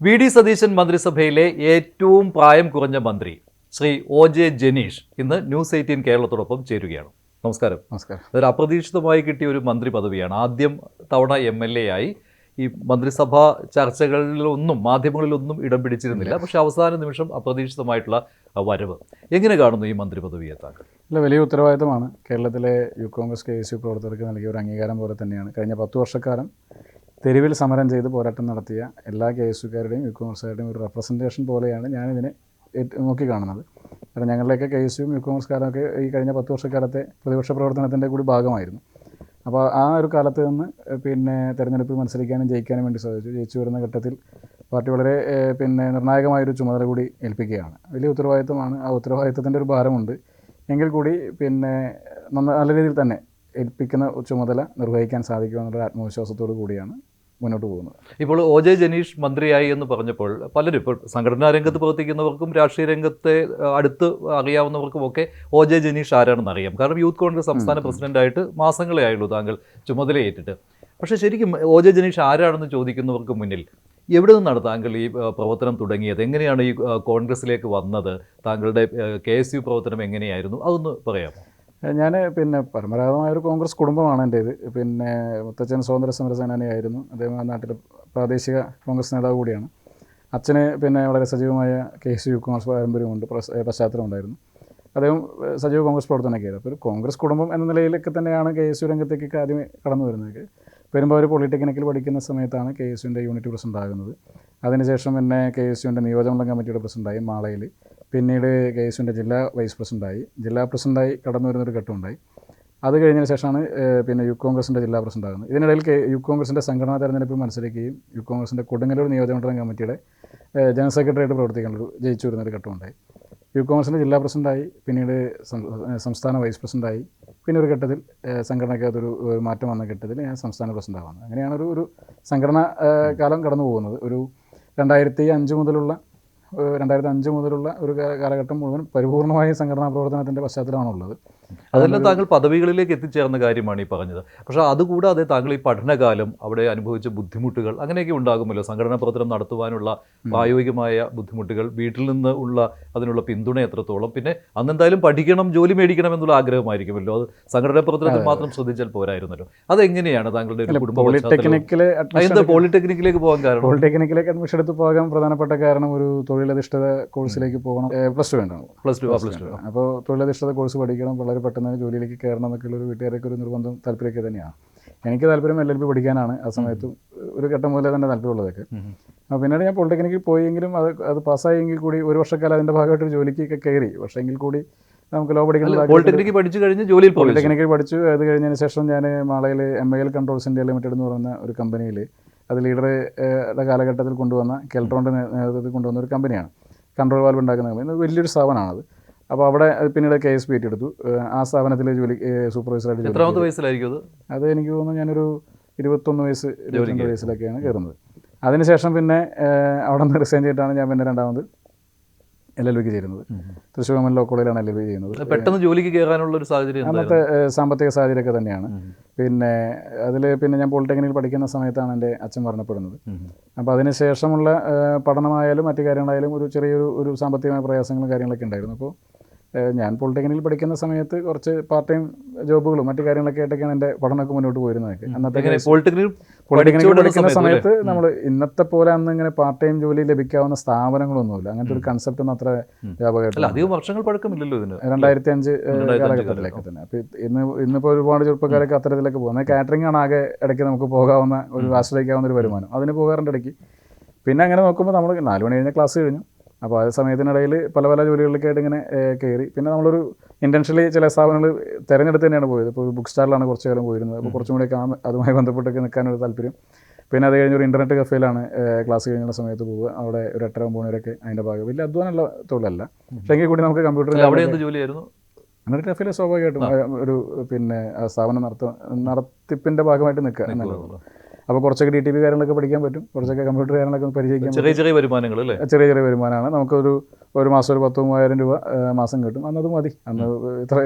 VD. Satheesan മന്ത്രിസഭയിലെ ഏറ്റവും പ്രായം കുറഞ്ഞ മന്ത്രി ശ്രീ ഒ.ജെ. ജനീഷ് ഇന്ന് ന്യൂസ് 18 കേരളത്തോടൊപ്പം ചേരുകയാണ്. നമസ്കാരം. നമസ്കാരം. അതൊരു അപ്രതീക്ഷിതമായി കിട്ടിയ ഒരു മന്ത്രി പദവിയാണ്. ആദ്യം തവണ MLA ആയി. ഈ മന്ത്രിസഭാ ചർച്ചകളിലൊന്നും മാധ്യമങ്ങളിലൊന്നും ഇടം പിടിച്ചിരുന്നില്ല. പക്ഷേ അവസാന നിമിഷം അപ്രതീക്ഷിതമായിട്ടുള്ള വരവ്. എങ്ങനെ കാണുന്നു ഈ മന്ത്രി പദവിയെ താങ്കൾ? അല്ല, വലിയ ഉത്തരവാദിത്തമാണ്. കേരളത്തിലെ യൂത്ത് കോൺഗ്രസ് KSU പ്രവർത്തകർക്ക് നൽകിയ ഒരു അംഗീകാരം പോലെ തന്നെയാണ് കഴിഞ്ഞ 10 വർഷക്കാലം തെരുവിൽ സമരം ചെയ്ത് പോരാട്ടം നടത്തിയ എല്ലാ KSUക്കാരുടെയും യൂത്ത് കോൺഗ്രസ്സുകാരുടെയും ഒരു റെപ്രസെൻറ്റേഷൻ പോലെയാണ് ഞാനിതിനെ നോക്കിക്കാണുന്നത്. കാരണം ഞങ്ങളുടെയൊക്കെ KSUവും യൂത്ത് കോൺഗ്രസ്സുകാരൊക്കെ ഈ കഴിഞ്ഞ 10 വർഷക്കാലത്തെ പ്രതിപക്ഷ പ്രവർത്തനത്തിൻ്റെ കൂടി ഭാഗമായിരുന്നു. അപ്പോൾ ആ ഒരു കാലത്ത് നിന്ന് തെരഞ്ഞെടുപ്പിൽ മത്സരിക്കാനും ജയിക്കാനും വേണ്ടി സാധിച്ചു. ജയിച്ചു വരുന്ന ഘട്ടത്തിൽ പാർട്ടി വളരെ നിർണായകമായൊരു ചുമതല കൂടി ഏൽപ്പിക്കുകയാണ്. വലിയ ഉത്തരവാദിത്തമാണ്. ആ ഉത്തരവാദിത്തത്തിൻ്റെ ഒരു ഭാരമുണ്ട്. എങ്കിൽ കൂടി നല്ല രീതിയിൽ തന്നെ ഏൽപ്പിക്കുന്ന ചുമതല നിർവഹിക്കാൻ സാധിക്കുമെന്നുള്ള ആത്മവിശ്വാസത്തോടു കൂടിയാണ് മുന്നോട്ട് പോകുന്നത്. ഇപ്പോൾ ഒ.ജെ. ജനീഷ് മന്ത്രിയായി എന്ന് പറഞ്ഞപ്പോൾ പലരും, ഇപ്പോൾ സംഘടനാ രംഗത്ത് പ്രവർത്തിക്കുന്നവർക്കും രാഷ്ട്രീയ രംഗത്തെ അടുത്ത് അറിയാവുന്നവർക്കുമൊക്കെ ഒ.ജെ. ജനീഷ് ആരാണെന്ന് അറിയാം. കാരണം യൂത്ത് കോൺഗ്രസ് സംസ്ഥാന പ്രസിഡന്റായിട്ട് മാസങ്ങളെ ആയുള്ളൂ താങ്കൾ ചുമതലയേറ്റിട്ട്. പക്ഷേ ശരിക്കും ഒ.ജെ. ജനീഷ് ആരാണെന്ന് ചോദിക്കുന്നവർക്ക് മുന്നിൽ എവിടെ നിന്നാണ് താങ്കൾ ഈ പ്രവർത്തനം തുടങ്ങിയത്? എങ്ങനെയാണ് ഈ കോൺഗ്രസിലേക്ക് വന്നത്? താങ്കളുടെ KSU പ്രവർത്തനം എങ്ങനെയായിരുന്നു? അതൊന്ന് പറയാമോ? ഞാൻ പരമ്പരാഗതമായൊരു കോൺഗ്രസ് കുടുംബമാണ് എൻ്റേത്. മുത്തച്ഛൻ സ്വാതന്ത്ര്യ സമര സേനാനിയായിരുന്നു. അദ്ദേഹം ആ നാട്ടിലെ പ്രാദേശിക കോൺഗ്രസ് നേതാവ് കൂടിയാണ്. അച്ഛന് വളരെ സജീവമായ KSU യൂത്ത് കോൺഗ്രസ് പാരമ്പര്യമുണ്ട്, പശ്ചാത്തലമുണ്ടായിരുന്നു. അദ്ദേഹം സജീവ കോൺഗ്രസ് പ്രവർത്തനമൊക്കെ ആയിരുന്നു. അപ്പോൾ ഒരു കോൺഗ്രസ് കുടുംബം എന്ന നിലയിലൊക്കെ തന്നെയാണ് KSU രംഗത്തേക്കൊക്കെ ആദ്യമേ കടന്നു വരുന്നത്. പെരുമ്പാവൂർ പോളിടെക്നിക്കിൽ പഠിക്കുന്ന സമയത്താണ് KSUവിൻ്റെ യൂണിറ്റ് പ്രസിഡന്റ് ആകുന്നത്. അതിനുശേഷം KSUവിൻ്റെ നിയോജകമണ്ഡലം കമ്മിറ്റിയുടെ പ്രസിഡന്റായി മാളയിൽ. പിന്നീട് KSUവിൻ്റെ ജില്ലാ വൈസ് പ്രസിഡന്റായി, ജില്ലാ പ്രസിഡന്റായി കടന്നു വരുന്നൊരു ഘട്ടമുണ്ടായി. അത് കഴിഞ്ഞതിന് ശേഷമാണ് യൂത്ത് കോൺഗ്രസിൻ്റെ ജില്ലാ പ്രസിഡന്റ് ആകുന്നത്. ഇതിനിടയിൽ യൂത്ത് കോൺഗ്രസിൻ്റെ സംഘടനാ തെരഞ്ഞെടുപ്പിൽ മത്സരിക്കുകയും യൂത്ത് കോൺഗ്രസിൻ്റെ കൊടുങ്ങല്ലൂർ നിയോജകമണ്ഡലം കമ്മിറ്റിയുടെ ജനറൽ സെക്രട്ടറിയായിട്ട് പ്രവർത്തിക്കാനുള്ള ജയിച്ചു വരുന്നൊരു ഘട്ടമുണ്ടായി. യൂത്ത് കോൺഗ്രസിൻ്റെ ജില്ലാ പ്രസിഡന്റായി, പിന്നീട് സംസ്ഥാന വൈസ് പ്രസിഡന്റായി, പിന്നെ ഒരു ഘട്ടത്തിൽ സംഘടനയ്ക്കകത്തൊരു മാറ്റം വന്ന ഘട്ടത്തിൽ ഞാൻ സംസ്ഥാന പ്രസിഡന്റാകുന്നത്. അങ്ങനെയാണ് ഒരു സംഘടനാ കാലം കടന്നു പോകുന്നത്. ഒരു 2005 മുതലുള്ള ഒരു കാലഘട്ടം മുഴുവൻ പരിപൂർണമായ സംഘടനാ പ്രവർത്തനത്തിൻ്റെ പശ്ചാത്തലമാണുള്ളത്. അതെല്ലാം താങ്കൾ പദവികളിലേക്ക് എത്തിച്ചേർന്ന കാര്യമാണ് ഈ പറഞ്ഞത്. പക്ഷേ അതുകൂടാതെ താങ്കൾ ഈ പഠനകാലം, അവിടെ അനുഭവിച്ച ബുദ്ധിമുട്ടുകൾ അങ്ങനെയൊക്കെ ഉണ്ടാകുമല്ലോ. സംഘടനാ പ്രവർത്തനം നടത്തുവാനുള്ള പ്രായോഗികമായ ബുദ്ധിമുട്ടുകൾ, വീട്ടിൽ നിന്ന് അതിനുള്ള പിന്തുണ എത്രത്തോളം, പിന്നെ അന്നെന്തായാലും പഠിക്കണം, ജോലി മേടിക്കണം എന്നുള്ള ആഗ്രഹമായിരിക്കുമല്ലോ. അത് സംഘടനാ പ്രവർത്തനത്തിൽ മാത്രം ശ്രദ്ധിച്ചാൽ പോരായിരുന്നല്ലോ. അതെങ്ങനെയാണ് താങ്കളുടെ പോളിടെക്നിക്കിലേക്ക് പോകാൻ കാരണം? പോളിടെക്നിക്കിലേക്ക് അഡ്മിഷൻ എടുത്ത് പോകാൻ പ്രധാനപ്പെട്ട കാരണം ഒരു തൊഴിലധിഷ്ഠിത കോഴ്സിലേക്ക് പോകണം. പ്ലസ് ടു വേണ്ടാണ്. Plus two. അപ്പോൾ തൊഴിലധിഷ്ഠിത കോഴ്സ് പഠിക്കണം, വളരെ പെട്ടെന്ന് ജോലിയിലേക്ക് കയറണം എന്നൊക്കെയുള്ള ഒരു വീട്ടുകാരൊക്കെ ഒരു നിർബന്ധം, താല്പര്യമൊക്കെ തന്നെയാണ്. എനിക്ക് താല്പര്യം LLB പഠിക്കാനാണ്. ആ സമയത്ത് ഒരു ഘട്ടം മുതലേ തന്നെ താല്പര്യമുള്ളതൊക്കെ. അപ്പോൾ പിന്നീട് ഞാൻ പോളിടെക്നിക്കിൽ പോയെങ്കിലും അത് പാസ്സായെങ്കിൽ കൂടി ഒരു വർഷക്കാലം അതിൻ്റെ ഭാഗമായിട്ട് ജോലിക്കൊക്കെ കയറി. പക്ഷേ എങ്കിൽ കൂടി നമുക്ക് ലോ പഠിക്കുന്ന പോളിടെക്നിക്ക് പഠിച്ചു കഴിഞ്ഞ് ജോലിയിൽ പോളിടെക്നിക്കിൽ പഠിച്ചു. അത് കഴിഞ്ഞതിന് ശേഷം ഞാൻ മാളയിൽ MIL കൺട്രോൾസ് ഇന്ത്യ ലിമിറ്റഡ് എന്ന് പറയുന്ന ഒരു കമ്പനിയിൽ, അത് ലീഡറുടെ കാലഘട്ടത്തിൽ കൊണ്ടുവന്ന കെൽട്രോണിൻ്റെ നേതൃത്വത്തിൽ കൊണ്ടുവന്ന ഒരു കമ്പനിയാണ്. കൺട്രോൾ വാൽവ് ഉണ്ടാക്കുന്ന കമ്പനി, വലിയൊരു സ്ഥാപനമാണത്. അപ്പോൾ അവിടെ പിന്നീട് KSP ഏറ്റെടുത്തു. ആ സ്ഥാപനത്തിൽ ജോലി സൂപ്പർവൈസറായിട്ട്. എത്രാമത്തെ വയസ്സിലായിരിക്കും അത്? എനിക്ക് തോന്നുന്നു ഞാനൊരു 21 വയസ്സ് 22 വയസ്സിലൊക്കെയാണ് കയറുന്നത്. അതിനുശേഷം അവിടെ നിന്ന് റിസൈൻ ചെയ്തിട്ടാണ് ഞാൻ രണ്ടാമത് LLBക്ക് ചേരുന്നത്. തൃശ്ശൂർ ഗവൺമെൻറ് ലോ കോളേജിലാണ് LLB ചെയ്യുന്നത്. പെട്ടെന്ന് ജോലിക്ക് കയറാനുള്ള ഒരു സാഹചര്യം അന്നത്തെ സാമ്പത്തിക സാഹചര്യമൊക്കെ തന്നെയാണ്. അതിൽ ഞാൻ പോളിടെക്നിക്കിൽ പഠിക്കുന്ന സമയത്താണ് എൻ്റെ അച്ഛൻ മരണപ്പെടുന്നത്. അപ്പോൾ അതിനുശേഷമുള്ള പഠനമായാലും മറ്റു കാര്യങ്ങളായാലും ചെറിയൊരു സാമ്പത്തികമായ പ്രയാസങ്ങളും കാര്യങ്ങളൊക്കെ ഉണ്ടായിരുന്നു. അപ്പോൾ ഞാൻ പോളിടെക്നിക്കിൽ പഠിക്കുന്ന സമയത്ത് കുറച്ച് പാർട്ട് ടൈം ജോബുകളും മറ്റു കാര്യങ്ങളൊക്കെ ആയിട്ടൊക്കെയാണ് എൻ്റെ പഠനമൊക്കെ മുന്നോട്ട് പോയിരുന്നതൊക്കെ. അന്നത്തെ പോളിടെക്നിക്കിൽ പഠിക്കുന്ന സമയത്ത് നമ്മൾ ഇന്നത്തെ പോലെ അന്ന് ഇങ്ങനെ പാർട്ട് ടൈം ജോലി ലഭിക്കാവുന്ന സ്ഥാപനങ്ങളൊന്നുമില്ല. അങ്ങനത്തെ ഒരു കൺസെപ്റ്റ് ഒന്നും അത്ര വ്യാപകമായിട്ടില്ല. 2005 കാലഘട്ടത്തിലൊക്കെ തന്നെ. അപ്പോൾ ഇന്നിപ്പോൾ ഒരുപാട് ചെറുപ്പക്കാരൊക്കെ അത്തരത്തിലൊക്കെ പോകുന്നത്. കാറ്ററിംഗ് ആണ് ആകെ ഇടയ്ക്ക് നമുക്ക് പോകാവുന്ന ആശ്രയിക്കാവുന്ന ഒരു വരുമാനം. അതിന് പോകാറുണ്ട് ഇടയ്ക്ക്. പിന്നെ അങ്ങനെ നോക്കുമ്പോൾ നമ്മൾ 4 മണി കഴിഞ്ഞ ക്ലാസ് കഴിഞ്ഞു. അപ്പോൾ ആ സമയത്തിനിടയിൽ പല ജോലികളിലൊക്കെ ആയിട്ട് ഇങ്ങനെ കയറി. പിന്നെ നമ്മളൊരു ഇൻറ്റൻഷ്യലി ചില സ്ഥാപനങ്ങൾ തിരഞ്ഞെടുത്ത് തന്നെയാണ് പോയത്. ഇപ്പോൾ ഒരു ബുക്ക് സ്റ്റാളിലാണ് കുറച്ച് കാലം പോയിരുന്നത്. അപ്പോൾ കുറച്ചും കൂടിയൊക്കെ അതുമായി ബന്ധപ്പെട്ടൊക്കെ നിൽക്കാനൊരു താല്പര്യം. പിന്നെ അത് കഴിഞ്ഞൊരു ഇൻ്റർനെറ്റ് കഫേയിലാണ് ക്ലാസ് കഴിഞ്ഞുള്ള സമയത്ത് പോവുക. അവിടെ ഒരു 8:30-9 മണിവരെയൊക്കെ അതിൻ്റെ ഭാഗം. വലിയ അധ്വാനമുള്ള തൊഴിലല്ല. പക്ഷേ എങ്കിൽ കൂടി നമുക്ക് കമ്പ്യൂട്ടറിൽ ജോലിയായിരുന്നു. ഇൻ്റർനെറ്റ് കഫേയിൽ സ്വാഭാവികമായിട്ടും ഒരു സ്ഥാപനം നടത്തിപ്പിൻ്റെ ഭാഗമായിട്ട് നിൽക്കുക എന്നുള്ളത്. അപ്പോൾ കുറച്ചൊക്കെ DTP കാര്യങ്ങളൊക്കെ പഠിക്കാൻ പറ്റും, കുറച്ചൊക്കെ കമ്പ്യൂട്ടർ കാര്യങ്ങളൊക്കെ പരിചയിക്കാൻ പറ്റും. ചെറിയ വരുമാനങ്ങൾ അല്ലേ? ചെറിയ വരുമാനമാണ്. നമുക്കൊരു മാസം ഒരു 10,000-30,000 രൂപ മാസം കിട്ടും. അന്നത് മതി. അന്ന്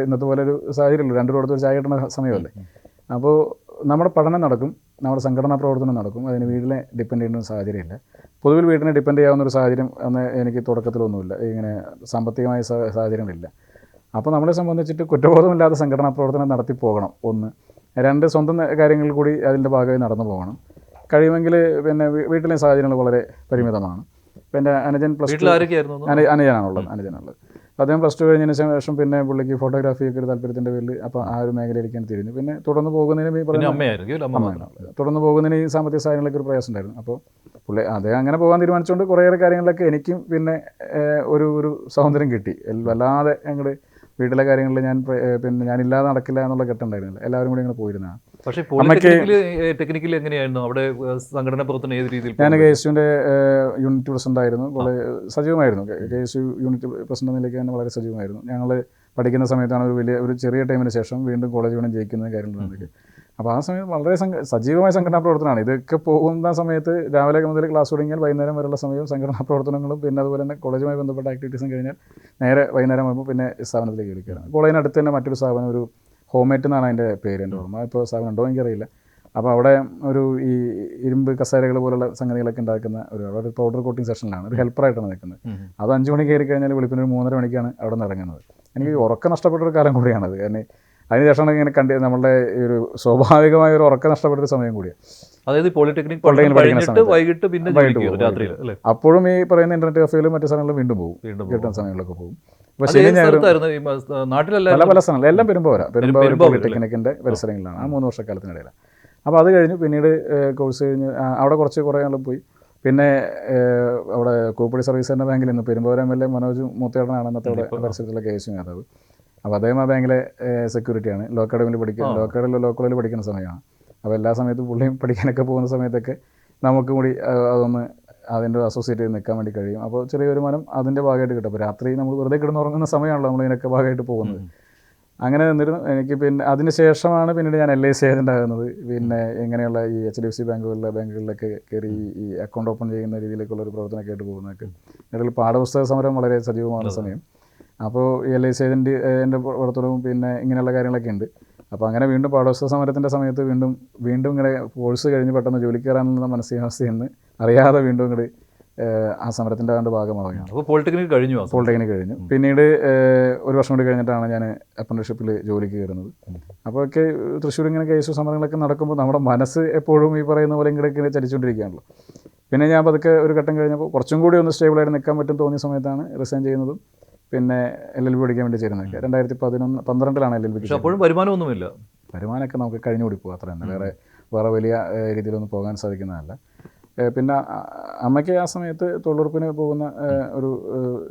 ഇന്നത്തെ പോലെ ഒരു സാഹചര്യമില്ല. 2 രൂപ കൊടുത്ത് ഒരു ചായ കിട്ടുന്ന സമയമല്ലേ. അപ്പോൾ നമ്മുടെ പഠനം നടക്കും, നമ്മുടെ സംഘടനാ പ്രവർത്തനം നടക്കും. അതിന് വീട്ടിലെ ഡിപ്പെൻഡ് ചെയ്യുന്ന സാഹചര്യമില്ല. പൊതുവിൽ വീട്ടിനെ ഡിപ്പെൻഡ് ചെയ്യാവുന്ന ഒരു സാഹചര്യം അന്ന് എനിക്ക് തുടക്കത്തിലൊന്നുമില്ല, ഇങ്ങനെ സാമ്പത്തികമായ സാഹചര്യങ്ങളില്ല. അപ്പോൾ നമ്മളെ സംബന്ധിച്ചിട്ട് കുറ്റബോധമില്ലാത്ത സംഘടനാ പ്രവർത്തനം നടത്തി പോകണം, ഒന്ന്. രണ്ട്, സ്വന്തം കാര്യങ്ങൾ കൂടി അതിൻ്റെ ഭാഗമായി നടന്നു പോകണം. കഴിയുമെങ്കിൽ പിന്നെ വീട്ടിലെ സാഹചര്യങ്ങൾ വളരെ പരിമിതമാണ്. പിന്നെ അനുജൻ പ്ലസ് ടു, അനുജനാണുള്ളത്. അദ്ദേഹം പ്ലസ് ടു കഴിഞ്ഞതിന് ശേഷം പിന്നെ പുള്ളിക്ക് ഫോട്ടോഗ്രാഫിയൊക്കെ ഒരു താല്പര്യത്തിൻ്റെ പേരിൽ അപ്പോൾ ആ ഒരു മേഖലയിലേക്കാണ് തിരിഞ്ഞു. പിന്നെ തുടർന്ന് പോകുന്നതിന് തുടർന്ന് പോകുന്നതിന് ഈ സാമ്പത്തിക സാഹചര്യങ്ങളൊക്കെ ഒരു പ്രയാസം ഉണ്ടായിരുന്നു. അപ്പോൾ പുള്ളി അദ്ദേഹം അങ്ങനെ പോകാൻ തീരുമാനിച്ചുകൊണ്ട് കുറേയേറെ കാര്യങ്ങളിലൊക്കെ എനിക്കും പിന്നെ ഒരു സ്വാതന്ത്ര്യം കിട്ടി. വല്ലാതെ ഞങ്ങൾ വീട്ടിലെ കാര്യങ്ങളിൽ ഞാനില്ലാതെ നടക്കില്ല എന്നുള്ള ഘട്ടമുണ്ടായിരുന്നില്ല, എല്ലാവരും കൂടി ഇങ്ങനെ പോയിരുന്നതാണ്. പക്ഷേ ടെക്നിക്കലി എങ്ങനെയായിരുന്നു അവിടെ സംഘടന പ്രവർത്തനം, ഏത് രീതിയിൽ? ഞാൻ KSUവിൻ്റെ യൂണിറ്റ് പ്രസിഡന്റ് ആയിരുന്നു, വളരെ സജീവമായിരുന്നു. KSU യൂണിറ്റ് പ്രസിഡന്റ് നിലയ്ക്ക് തന്നെ വളരെ സജീവമായിരുന്നു. ഞങ്ങൾ പഠിക്കുന്ന സമയത്താണ് ഒരു ചെറിയ ടൈമിന് ശേഷം വീണ്ടും കോളേജ് വേണം ജയിക്കുന്ന കാര്യങ്ങളൊക്കെ. അപ്പോൾ ആ സമയത്ത് വളരെ സജീവമായ സംഘടനാ പ്രവർത്തനമാണ്. ഇതൊക്കെ പോകുന്ന സമയത്ത് രാവിലെ മുതൽ ക്ലാസ് തുടങ്ങിയാൽ വൈകുന്നേരം വരെയുള്ള സമയവും സംഘടനാ പ്രവർത്തനങ്ങളും പിന്നെ അതുപോലെ തന്നെ കോളേജുമായി ബന്ധപ്പെട്ട ആക്ടിവിറ്റീസും കഴിഞ്ഞാൽ നേരെ വൈകുന്നേരം ആകുമ്പോൾ പിന്നെ സ്ഥാപനത്തിലേക്ക് വിളിക്കുകയാണ്. കോളേജിനടുത്ത് തന്നെ മറ്റൊരു സ്ഥാപനം, ഒരു ഹോംമേറ്റ് എന്നാണ് അതിൻ്റെ പേര്, എൻ്റെ ഓർമ്മ. ഇപ്പോൾ സ്ഥാപനം ഉണ്ടോ എനിക്കറിയില്ല. അപ്പോൾ അവിടെ ഈ ഇരുമ്പ് കസേരകൾ പോലുള്ള സംഗതികളൊക്കെ ഉണ്ടാക്കുന്ന ഒരു പൗഡർ കോട്ടിങ് സെഷനിലാണ്, ഒരു ഹെൽപ്പറായിട്ടാണ് നിൽക്കുന്നത്. അത് 5 മണിക്ക് കയറി കഴിഞ്ഞാൽ വെളുപ്പിന് ഒരു 3:30 മണിക്കാണ് അവിടെ നിന്ന് ഇറങ്ങുന്നത്. എനിക്ക് ഉറക്കം നഷ്ടപ്പെട്ടൊരു കാലം കൂടിയാണത്. കാരണം അതിനുശേഷം ഇങ്ങനെ നമ്മളുടെ ഒരു സ്വാഭാവികമായ ഒരു ഉറക്കം നഷ്ടപ്പെട്ടൊരു സമയം കൂടിയാണ്. അതായത് പോളിടെക്നിക് വൈകിട്ട് പിന്നെ അപ്പോഴും ഈ പറയുന്ന ഇന്റർനെറ്റ് കഫേയിലും മറ്റു സ്ഥലങ്ങളിലും വീണ്ടും പോകും, കിട്ടുന്ന സമയങ്ങളിലൊക്കെ പോകും. പല സ്ഥലങ്ങളിൽ എല്ലാം പെരുമ്പാവൂർ പോളിടെക്നിക്കിൻ്റെ പരിസരങ്ങളിലാണ് ആ 3 വർഷക്കാലത്തിനിടയിൽ. അപ്പോൾ അത് കഴിഞ്ഞു പിന്നീട് കോഴ്സ് കഴിഞ്ഞ് അവിടെ കുറേ ആളും പോയി. പിന്നെ അവിടെ കോപ്പടി സർവീസ് സെൻ്റർ ബാങ്കിൽ നിന്ന് പെരുമ്പാവൂർ MLA മനോജ് മൂത്തേടനാണ് അന്നത്തെ അവിടെ പരിസരത്തുള്ള KSU നേതാവ്. അപ്പോൾ അദ്ദേഹം ആ ബാങ്കിലെ സെക്യൂരിറ്റിയാണ്. ലോ കോളേജിൽ പഠിക്കുന്ന സമയമാണ്. അപ്പോൾ എല്ലാ സമയത്തും പുള്ളിയും പഠിക്കാനൊക്കെ പോകുന്ന സമയത്തൊക്കെ നമുക്ക് കൂടി അതൊന്ന് അതിൻ്റെ അസോസിയേറ്റ് ചെയ്ത് നിൽക്കാൻ വേണ്ടി കഴിയും. അപ്പോൾ ചെറിയ വരുമാനം അതിൻ്റെ ഭാഗമായിട്ട് കിട്ടും. അപ്പോൾ രാത്രി നമ്മൾ വെറുതെ കിടന്നുറങ്ങുന്ന സമയമാണല്ലോ നമ്മളിതിനൊക്കെ ഭാഗമായിട്ട് പോകുന്നത്. അങ്ങനെ നിന്നിരുന്നു. എനിക്ക് പിന്നെ അതിന് ശേഷമാണ് പിന്നീട് ഞാൻ LIC ഏജൻ്റ് ആകുന്നത്. പിന്നെ ഇങ്ങനെയുള്ള ഈ HDFC ബാങ്കുകളിലൊക്കെ കയറി ഈ അക്കൗണ്ട് ഓപ്പൺ ചെയ്യുന്ന രീതിയിലേക്കുള്ള ഒരു പ്രവർത്തനമൊക്കെ ആയിട്ട് പോകുന്നതൊക്കെ. ഇതിൽ പാഠപുസ്തക സമരം വളരെ സജീവமான സമയം. അപ്പോൾ LIC ഏജൻ്റെ പ്രവർത്തനവും പിന്നെ ഇങ്ങനെയുള്ള കാര്യങ്ങളൊക്കെ ഉണ്ട്. അപ്പോൾ അങ്ങനെ വീണ്ടും പാഠപുസ്തക സമരത്തിൻ്റെ സമയത്ത് വീണ്ടും ഇങ്ങനെ കോഴ്സ് കഴിഞ്ഞ് പെട്ടെന്ന് ജോലിക്ക് കയറാനുള്ള മാനസികാവസ്ഥയിൽ നിന്ന് അറിയാതെ വീണ്ടും ഇങ്ങോട്ട് ആ സമരത്തിൻ്റെ ഭാഗമാവുകയാണ്. അപ്പോൾ പോളിടെക്നിക് കഴിഞ്ഞു. പിന്നീട് 1 വർഷം കൂടി കഴിഞ്ഞിട്ടാണ് ഞാൻ അപ്രന്റീസ്ഷിപ്പിൽ ജോലിക്ക് കയറുന്നത്. അപ്പോഴൊക്കെ തൃശ്ശൂർ ഇങ്ങനെ കേസ് സമരങ്ങളൊക്കെ നടക്കുമ്പോൾ നമ്മുടെ മനസ്സ് എപ്പോഴും ഈ പറയുന്ന പോലെ ഇങ്ങനെ ചലിച്ചുകൊണ്ടിരിക്കുകയാണല്ലോ. പിന്നെ ഞാൻ പതുക്കെ ഒരു ഘട്ടം കഴിഞ്ഞപ്പോൾ കുറച്ചും കൂടി ഒന്ന് സ്റ്റേബിളായിട്ട് നിൽക്കാൻ പറ്റും തോന്നിയ സമയത്താണ് റിസൈൻ ചെയ്യുന്നതും പിന്നെ LLB പഠിക്കാൻ വേണ്ടി ചേരുന്നതൊക്കെ. 2012 LLB. അപ്പോഴും വരുമാനമൊന്നുമില്ല. വരുമാനമൊക്കെ നമുക്ക് കഴിഞ്ഞുകൂടി പോകും, അത്ര തന്നെ. വേറെ വലിയ രീതിയിലൊന്നും പോകാൻ സാധിക്കുന്നതല്ല. പിന്നെ അമ്മയ്ക്ക് ആ സമയത്ത് തൊഴിലുറപ്പിന് പോകുന്ന ഒരു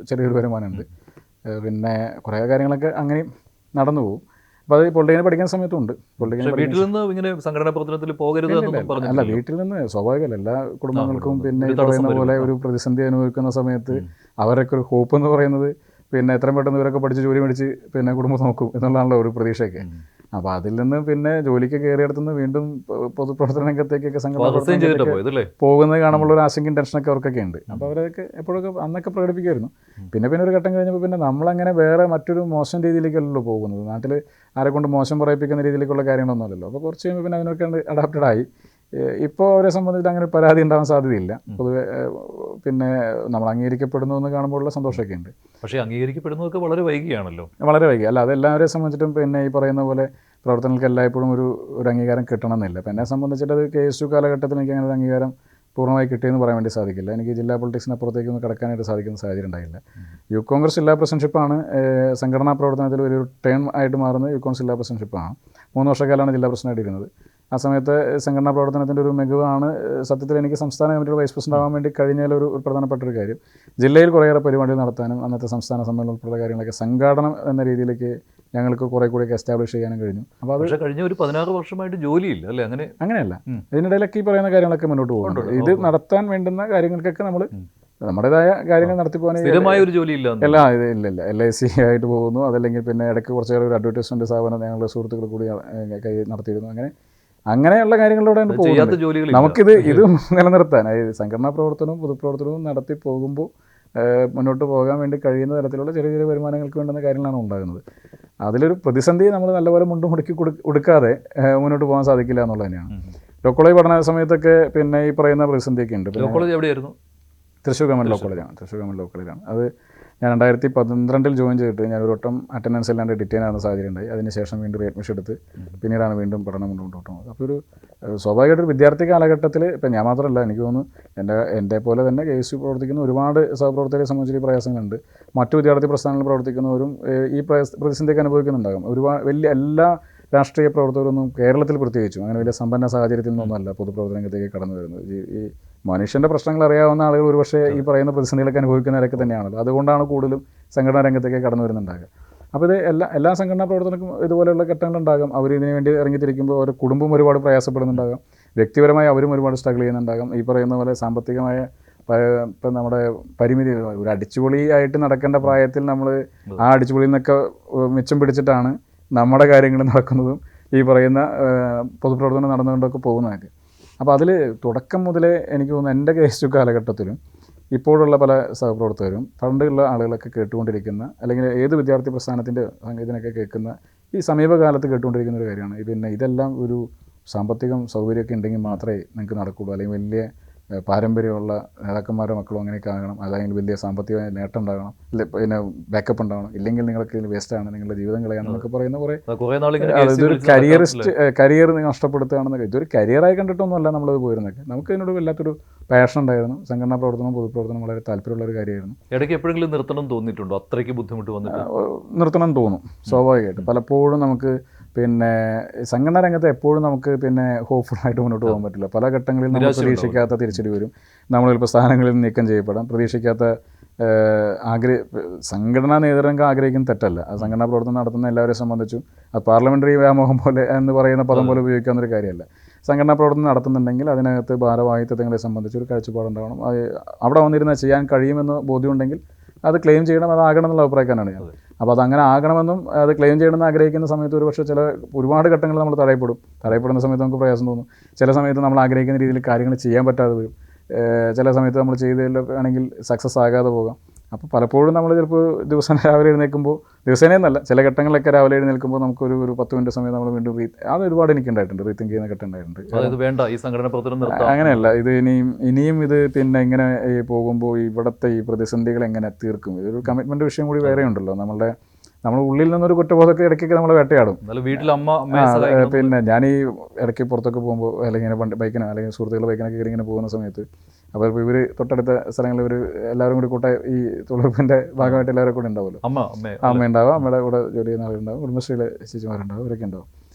ചെറിയൊരു വരുമാനമുണ്ട്. പിന്നെ കുറേ കാര്യങ്ങളൊക്കെ അങ്ങനെയും നടന്നു പോകും. അപ്പോൾ അത് പൊളിറ്റിക്കൽ പഠിക്കുന്ന സമയത്തുണ്ട്. വീട്ടിൽ നിന്ന് ഇങ്ങനെ സംഘടനാ പ്രവർത്തനത്തിൽ പോകരുത് അല്ല, വീട്ടിൽ നിന്ന് സ്വാഭാവികമല്ല, എല്ലാ കുടുംബങ്ങൾക്കും പിന്നെ പറയുന്ന പോലെ ഒരു പ്രതിസന്ധി അനുഭവിക്കുന്ന സമയത്ത് അവരൊക്കെ ഒരു ഹോപ്പ് എന്ന് പറയുന്നത് പിന്നെ എത്രയും പെട്ടെന്ന് ഇവരൊക്കെ പഠിച്ച് ജോലി മേടിച്ച് പിന്നെ കുടുംബം നോക്കും എന്നുള്ളതാണല്ലോ ഒരു പ്രതീക്ഷയൊക്കെ. അപ്പോൾ അതിൽ നിന്ന് പിന്നെ ജോലിക്ക് കയറിയെടുത്തുനിന്ന് വീണ്ടും പൊതുപ്രവർത്തന രംഗത്തേക്കൊക്കെ സംഘടന പോകുന്നത് കാണുമ്പോൾ ഒരു ആശങ്കയും ടെൻഷനൊക്കെ അവർക്കൊക്കെ ഉണ്ട്. അപ്പോൾ അവരൊക്കെ എപ്പോഴൊക്കെ അന്നൊക്കെ പ്രകടിപ്പിക്കുമായിരുന്നു. പിന്നെ ഒരു ഘട്ടം കഴിഞ്ഞപ്പോൾ പിന്നെ നമ്മളങ്ങനെ വേറെ മറ്റൊരു മോശം രീതിയിലേക്കല്ലല്ലോ പോകുന്നത്. നാട്ടിൽ ആരെ കൊണ്ട് മോശം പറയിപ്പിക്കുന്ന രീതിയിലേക്കുള്ള കാര്യങ്ങളൊന്നുമല്ലല്ലോ. അപ്പോൾ കുറച്ച് കഴിയുമ്പോൾ പിന്നെ അതിനൊക്കെ അഡാപ്റ്റഡായി. ഇപ്പോൾ അവരെ സംബന്ധിച്ചിട്ട് അങ്ങനെ പരാതി ഉണ്ടാവാൻ സാധ്യതയില്ല. പൊതുവെ പിന്നെ നമ്മൾ അംഗീകരിക്കപ്പെടുന്നു എന്ന് കാണുമ്പോഴുള്ള സന്തോഷമൊക്കെ ഉണ്ട്. പക്ഷേ അംഗീകരിക്കപ്പെടുന്നതൊക്കെ വളരെ വൈകിയാണല്ലോ. വളരെ വൈകി. അല്ല, അതെല്ലാവരെയും സംബന്ധിച്ചിട്ടും പിന്നെ ഈ പറയുന്ന പോലെ പ്രവർത്തനങ്ങൾക്ക് എല്ലായ്പ്പോഴും ഒരു അംഗീകാരം കിട്ടണമെന്നില്ല. പിന്നെ എന്നെ സംബന്ധിച്ചിട്ട് അത് KSU കാലഘട്ടത്തിൽ എനിക്ക് അങ്ങനെ ഒരു അംഗീകാരം പൂർണ്ണമായി കിട്ടിയെന്ന് പറയാൻ വേണ്ടി സാധിക്കില്ല. എനിക്ക് ജില്ലാ പൊളിറ്റിക്സിനപ്പുറത്തേക്കൊന്നും കടക്കാനായിട്ട് സാധിക്കുന്ന സാഹചര്യം ഉണ്ടായില്ല. യൂത്ത് കോൺഗ്രസ് ജില്ലാ പ്രസിഡൻഷിപ്പാണ് സംഘടനാ പ്രവർത്തനത്തിൽ ഒരു ടേൺ ആയിട്ട് മാറുന്നത്. യൂത്ത് കോൺഗ്രസ് ജില്ലാ പ്രസിഡൻഷിപ്പാണ്. 3 വർഷക്കാലമാണ് ജില്ലാ പ്രസിഡൻ്റായിട്ട് ഇരുന്നത്. ആ സമയത്ത് സംഘടനാ പ്രവർത്തനത്തിൻ്റെ ഒരു മികവാണ് സത്യത്തിൽ എനിക്ക് സംസ്ഥാന കമ്മിറ്റിയുടെ വൈസ് പ്രസിഡന്റ് ആവാൻ വേണ്ടി കഴിഞ്ഞാലൊരു പ്രധാനപ്പെട്ട ഒരു കാര്യം. ജില്ലയിൽ കുറേയേറെ പരിപാടികൾ നടത്താനും അന്നത്തെ സംസ്ഥാന സമ്മേളനം ഉൾപ്പെടെ കാര്യങ്ങളൊക്കെ സംഘാടനം എന്ന രീതിയിലേക്ക് ഞങ്ങൾക്ക് കുറേ കൂടിയൊക്കെ എസ്റ്റാബ്ലിഷ് ചെയ്യാനും കഴിഞ്ഞു. അപ്പോൾ അത് കഴിഞ്ഞ ഒരു 16 വർഷമായിട്ട് ജോലിയില്ല അല്ലേ? അങ്ങനെയല്ല. ഇതിനിടയിലൊക്കെ ഈ പറയുന്ന കാര്യങ്ങളൊക്കെ മുന്നോട്ട് പോകുന്നുണ്ട്. ഇത് നടത്താൻ വേണ്ടുന്ന കാര്യങ്ങൾക്കൊക്കെ നമ്മുടേതായ കാര്യങ്ങൾ നടത്തിപ്പോകാൻ ഒരു ജോലിയില്ല. ഇല്ല. LIC ആയിട്ട് പോകുന്നു. അതല്ലെങ്കിൽ പിന്നെ ഇടയ്ക്ക് കുറച്ചേറെ ഒരു അഡ്വർടൈസ്മെൻറ്റ് സ്ഥാപനം ഞങ്ങളുടെ സുഹൃത്തുക്കൾ കൂടി കൈ നടത്തിയിരുന്നു. അങ്ങനെയുള്ള കാര്യങ്ങളിലൂടെ നമുക്കിത് നിലനിർത്താൻ സംഘടനാ പ്രവർത്തനവും പൊതുപ്രവർത്തനവും നടത്തി പോകുമ്പോൾ മുന്നോട്ട് പോകാൻ വേണ്ടി കഴിയുന്ന തരത്തിലുള്ള ചെറിയ ചെറിയ വരുമാനങ്ങൾക്ക് വേണ്ടുന്ന കാര്യങ്ങളാണ് ഉണ്ടാകുന്നത്. അതിലൊരു പ്രതിസന്ധി നമ്മൾ നല്ലപോലെ മുണ്ടും മുടക്കി കൊടുക്കാതെ മുന്നോട്ട് പോകാൻ സാധിക്കില്ല എന്നുള്ളത് തന്നെയാണ്. ലോ കോളേജ് പഠന സമയത്തൊക്കെ പിന്നെ ഈ പറയുന്ന പ്രതിസന്ധിയൊക്കെ ഉണ്ട്. ലോ കോളേജ് എവിടെയായിരുന്നു? തൃശ്ശൂർ ഗവൺമെൻറ് ലോ കോളേജാണ്, തൃശ്ശൂർ ഗവൺമെൻറ് ലോ കോളേജാണ്. അത് ഞാൻ 2012 ജോയിൻ ചെയ്തിട്ട് ഞാൻ ഒരു വട്ടം അറ്റൻഡൻസ് ഇല്ലാണ്ട് ഡിറ്റെയിൻ ആകുന്ന സാഹചര്യം ഉണ്ടായി. അതിനുശേഷം വീണ്ടും റീഅഡ്മിഷൻ എടുത്ത് പിന്നീടാണ് വീണ്ടും പഠനം മുന്നോട്ട് പോകുന്നത്. അപ്പോൾ ഒരു സ്വാഭാവികമായിട്ടൊരു വിദ്യാർത്ഥി കാലഘട്ടത്തിൽ ഇപ്പം ഞാൻ മാത്രമല്ല, എനിക്ക് തോന്നുന്നു എൻ്റെ പോലെ തന്നെ KSU പ്രവർത്തിക്കുന്ന ഒരുപാട് സഹപ്രവർത്തകരെ സംബന്ധിച്ച് പ്രയാസങ്ങളുണ്ട്. മറ്റു വിദ്യാർത്ഥി പ്രസ്ഥാനങ്ങളിൽ പ്രവർത്തിക്കുന്നവരും ഈ പ്രതിസന്ധിയൊക്കെ അനുഭവിക്കുന്നുണ്ടാകും. ഒരുപാട് വലിയ എല്ലാ രാഷ്ട്രീയ പ്രവർത്തകരൊന്നും കേരളത്തിൽ പ്രത്യേകിച്ചും അങ്ങനെ വലിയ സമ്പന്ന സാഹചര്യത്തിൽ നിന്നൊന്നുമല്ല പൊതുപ്രവർത്തന രംഗത്തേക്ക് കടന്നു വരുന്നത്. ഈ മനുഷ്യൻ്റെ പ്രശ്നങ്ങൾ അറിയാവുന്ന ആളുകൾ ഒരുപക്ഷെ ഈ പറയുന്ന പ്രതിസന്ധികളൊക്കെ അനുഭവിക്കുന്നവരൊക്കെ തന്നെയാണല്ലോ. അതുകൊണ്ടാണ് കൂടുതലും സംഘടനാ രംഗത്തേക്ക് കടന്നു വരുന്നുണ്ടാകുക. അപ്പോൾ ഇത് എല്ലാ സംഘടനാ പ്രവർത്തനങ്ങൾക്കും ഇതുപോലെയുള്ള ഘട്ടങ്ങളുണ്ടാകും. അവർ ഇതിനു വേണ്ടി ഇറങ്ങിത്തിരിക്കുമ്പോൾ അവരുടെ കുടുംബം ഒരുപാട് പ്രയാസപ്പെടുന്നുണ്ടാകും, വ്യക്തിപരമായി അവരും ഒരുപാട് സ്ട്രഗിൾ ചെയ്യുന്നുണ്ടാകും. ഈ പറയുന്ന പോലെ സാമ്പത്തികമായ ഇപ്പം നമ്മുടെ പരിമിതി, ഒരു അടിച്ചുപൊളിയായിട്ട് നടക്കേണ്ട പ്രായത്തിൽ നമ്മൾ ആ അടിച്ചുപൊളിയിൽ നിന്നൊക്കെ മിച്ചം പിടിച്ചിട്ടാണ് നമ്മുടെ കാര്യങ്ങൾ നടക്കുന്നതും ഈ പറയുന്ന പൊതുപ്രവർത്തനം നടന്നുകൊണ്ടൊക്കെ പോകുന്നതൊക്കെ. അപ്പോൾ അതിൽ തുടക്കം മുതലേ എനിക്ക് തോന്നുന്നു എൻ്റെ KSU കാലഘട്ടത്തിലും ഇപ്പോഴുള്ള പല സഹപ്രവർത്തകരും പണ്ടുള്ള ആളുകളൊക്കെ കേട്ടുകൊണ്ടിരിക്കുന്ന, അല്ലെങ്കിൽ ഏത് വിദ്യാർത്ഥി പ്രസ്ഥാനത്തിൻ്റെ സംഗീതനൊക്കെ കേൾക്കുന്ന ഈ സമീപകാലത്ത് കേട്ടുകൊണ്ടിരിക്കുന്ന ഒരു കാര്യമാണ്, പിന്നെ ഇതെല്ലാം ഒരു സാമ്പത്തികം സൗകര്യമൊക്കെ ഉണ്ടെങ്കിൽ മാത്രമേ നിങ്ങൾക്ക് നടക്കുകയുള്ളൂ, അല്ലെങ്കിൽ വലിയ പാരമ്പര്യമുള്ള നേതാക്കന്മാരുടെ മക്കളും അങ്ങനെയൊക്കെ ആകണം, അല്ലെങ്കിൽ വലിയ സാമ്പത്തികമായ നേട്ടം ഉണ്ടാകണം, പിന്നെ ബാക്കപ്പ് ഉണ്ടാകണം, ഇല്ലെങ്കിൽ നിങ്ങൾക്ക് വേസ്റ്റാണ്, നിങ്ങളുടെ ജീവിതം കളയാണെന്നൊക്കെ പറയുന്ന കുറേ ഇതൊരു കരിയർ നഷ്ടപ്പെടുത്തുകയാണെന്നൊക്കെ. ഇതൊരു കരിയറായി കണ്ടിട്ടൊന്നുമല്ല നമ്മളത് പോയിരുന്നൊക്കെ. നമുക്ക് ഇതിനോട് വല്ലാത്തൊരു പാഷൻ ഉണ്ടായിരുന്നു. സംഘടനാ പ്രവർത്തനം പൊതുപ്രവർത്തനം വളരെ താല്പര്യമുള്ള ഒരു കാര്യമായിരുന്നു. ഇടയ്ക്ക് എപ്പോഴെങ്കിലും നിർത്തണം തോന്നിയിട്ടുണ്ടോ? അത്രയ്ക്ക് ബുദ്ധിമുട്ട് വന്നിട്ട് നിർത്തണം തോന്നും സ്വാഭാവികമായിട്ട്. പലപ്പോഴും നമുക്ക് പിന്നെ സംഘടനാ രംഗത്ത് എപ്പോഴും നമുക്ക് പിന്നെ ഹോപ്പ്ഫുള്ളായിട്ട് മുന്നോട്ട് പോകാൻ പറ്റില്ല. പല ഘട്ടങ്ങളിൽ നമ്മൾ പ്രതീക്ഷിക്കാത്ത തിരിച്ചടി വരും. നമ്മൾ ചിലപ്പോൾ സ്ഥാനങ്ങളിൽ നീക്കം ചെയ്യപ്പെടാം. പ്രതീക്ഷിക്കാത്ത സംഘടനാ നേതൃത്വം ആഗ്രഹിക്കുന്ന തെറ്റല്ല. ആ സംഘടനാ പ്രവർത്തനം നടത്തുന്ന എല്ലാവരെയും സംബന്ധിച്ചും അത് പാർലമെൻ്ററി വ്യാമോഹം പോലെ എന്ന് പറയുന്ന പദം പോലെ ഉപയോഗിക്കാവുന്നൊരു കാര്യമല്ല. സംഘടനാ പ്രവർത്തനം നടത്തുന്നുണ്ടെങ്കിൽ അതിനകത്ത് ഭാരവാഹിത്വങ്ങളെ സംബന്ധിച്ചൊരു കാഴ്ചപ്പാടുണ്ടാവണം. അവിടെ വന്നിരുന്ന ചെയ്യാൻ കഴിയുമെന്ന് ബോധ്യമുണ്ടെങ്കിൽ അത് ക്ലെയിം ചെയ്യണം, അതാകണം എന്നുള്ള അഭിപ്രായക്കാരാണ് ഞാൻ. അപ്പോൾ അതങ്ങനെ ആകണമെന്നും അത് ക്ലെയിം ചെയ്യണമെന്ന് ആഗ്രഹിക്കുന്ന സമയത്ത് ഒരു പക്ഷേ ഒരുപാട് ഘട്ടങ്ങൾ നമ്മൾ തടയപ്പെടുന്ന സമയത്ത് നമുക്ക് പ്രയാസം തോന്നും. ചില സമയത്ത് നമ്മൾ ആഗ്രഹിക്കുന്ന രീതിയിൽ കാര്യങ്ങൾ ചെയ്യാൻ പറ്റാതെ വരും. ചില സമയത്ത് നമ്മൾ ചെയ്തതിലാണെങ്കിൽ സക്സസ് ആകാതെ പോകാം. അപ്പോൾ പലപ്പോഴും നമ്മൾ ചിലപ്പോൾ ദിവസം രാവിലെ എഴുന്നേൽക്കുമ്പോൾ, ദിവസേനയെന്നല്ല ചില ഘട്ടങ്ങളിലൊക്കെ രാവിലെ എഴുന്നേൽക്കുമ്പോൾ നമുക്കൊരു 10 മിനിറ്റ് സമയം നമ്മൾ വീണ്ടും അത് ഒരുപാട് എനിക്കുണ്ടായിട്ടുണ്ട്, റീത്തിങ്ക് ചെയ്യുന്ന ഘട്ടം ഉണ്ടായിട്ടുണ്ട്. വേണ്ട ഈ സംഘടന പ്രവർത്തനം അങ്ങനെയല്ല, ഇത് ഇനിയും ഇത് പിന്നെ ഇങ്ങനെ പോകുമ്പോൾ ഇവിടുത്തെ ഈ പ്രതിസന്ധികൾ എങ്ങനെ തീർക്കും, ഇതൊരു കമ്മിറ്റ്മെൻറ്റ് വിഷയം കൂടി വേറെ ഉണ്ടല്ലോ. നമ്മൾ ഉള്ളിൽ നിന്നൊരു കുറ്റബോധമൊക്കെ ഇടയ്ക്കൊക്കെ നമ്മൾ വേട്ടയാടും. പിന്നെ ഞാൻ ഈ ഇടയ്ക്ക് പുറത്തൊക്കെ പോകുമ്പോൾ, അല്ലെങ്കിൽ ബൈക്കിനോ അല്ലെങ്കിൽ സുഹൃത്തുക്കളുടെ ബൈക്കിനൊക്കെ കയറി ഇങ്ങനെ പോകുന്ന സമയത്ത്, അപ്പോൾ ഇവർ തൊട്ടടുത്ത സ്ഥലങ്ങളിൽ ഇവർ എല്ലാവരും കൂടി ഈ തൊഴിലുറപ്പിൻ്റെ ഭാഗമായിട്ട് എല്ലാവരും കൂടെ ഉണ്ടാവുമല്ലോ. അമ്മ ഉണ്ടാവും, അമ്മയുടെ കൂടെ ജോലി ചെയ്യുന്ന ആളുണ്ടാവും, കുടുംബശ്രീയിലെ ചേച്ചിമാരുണ്ടാവും, ഇവരൊക്കെ ഉണ്ടാവും.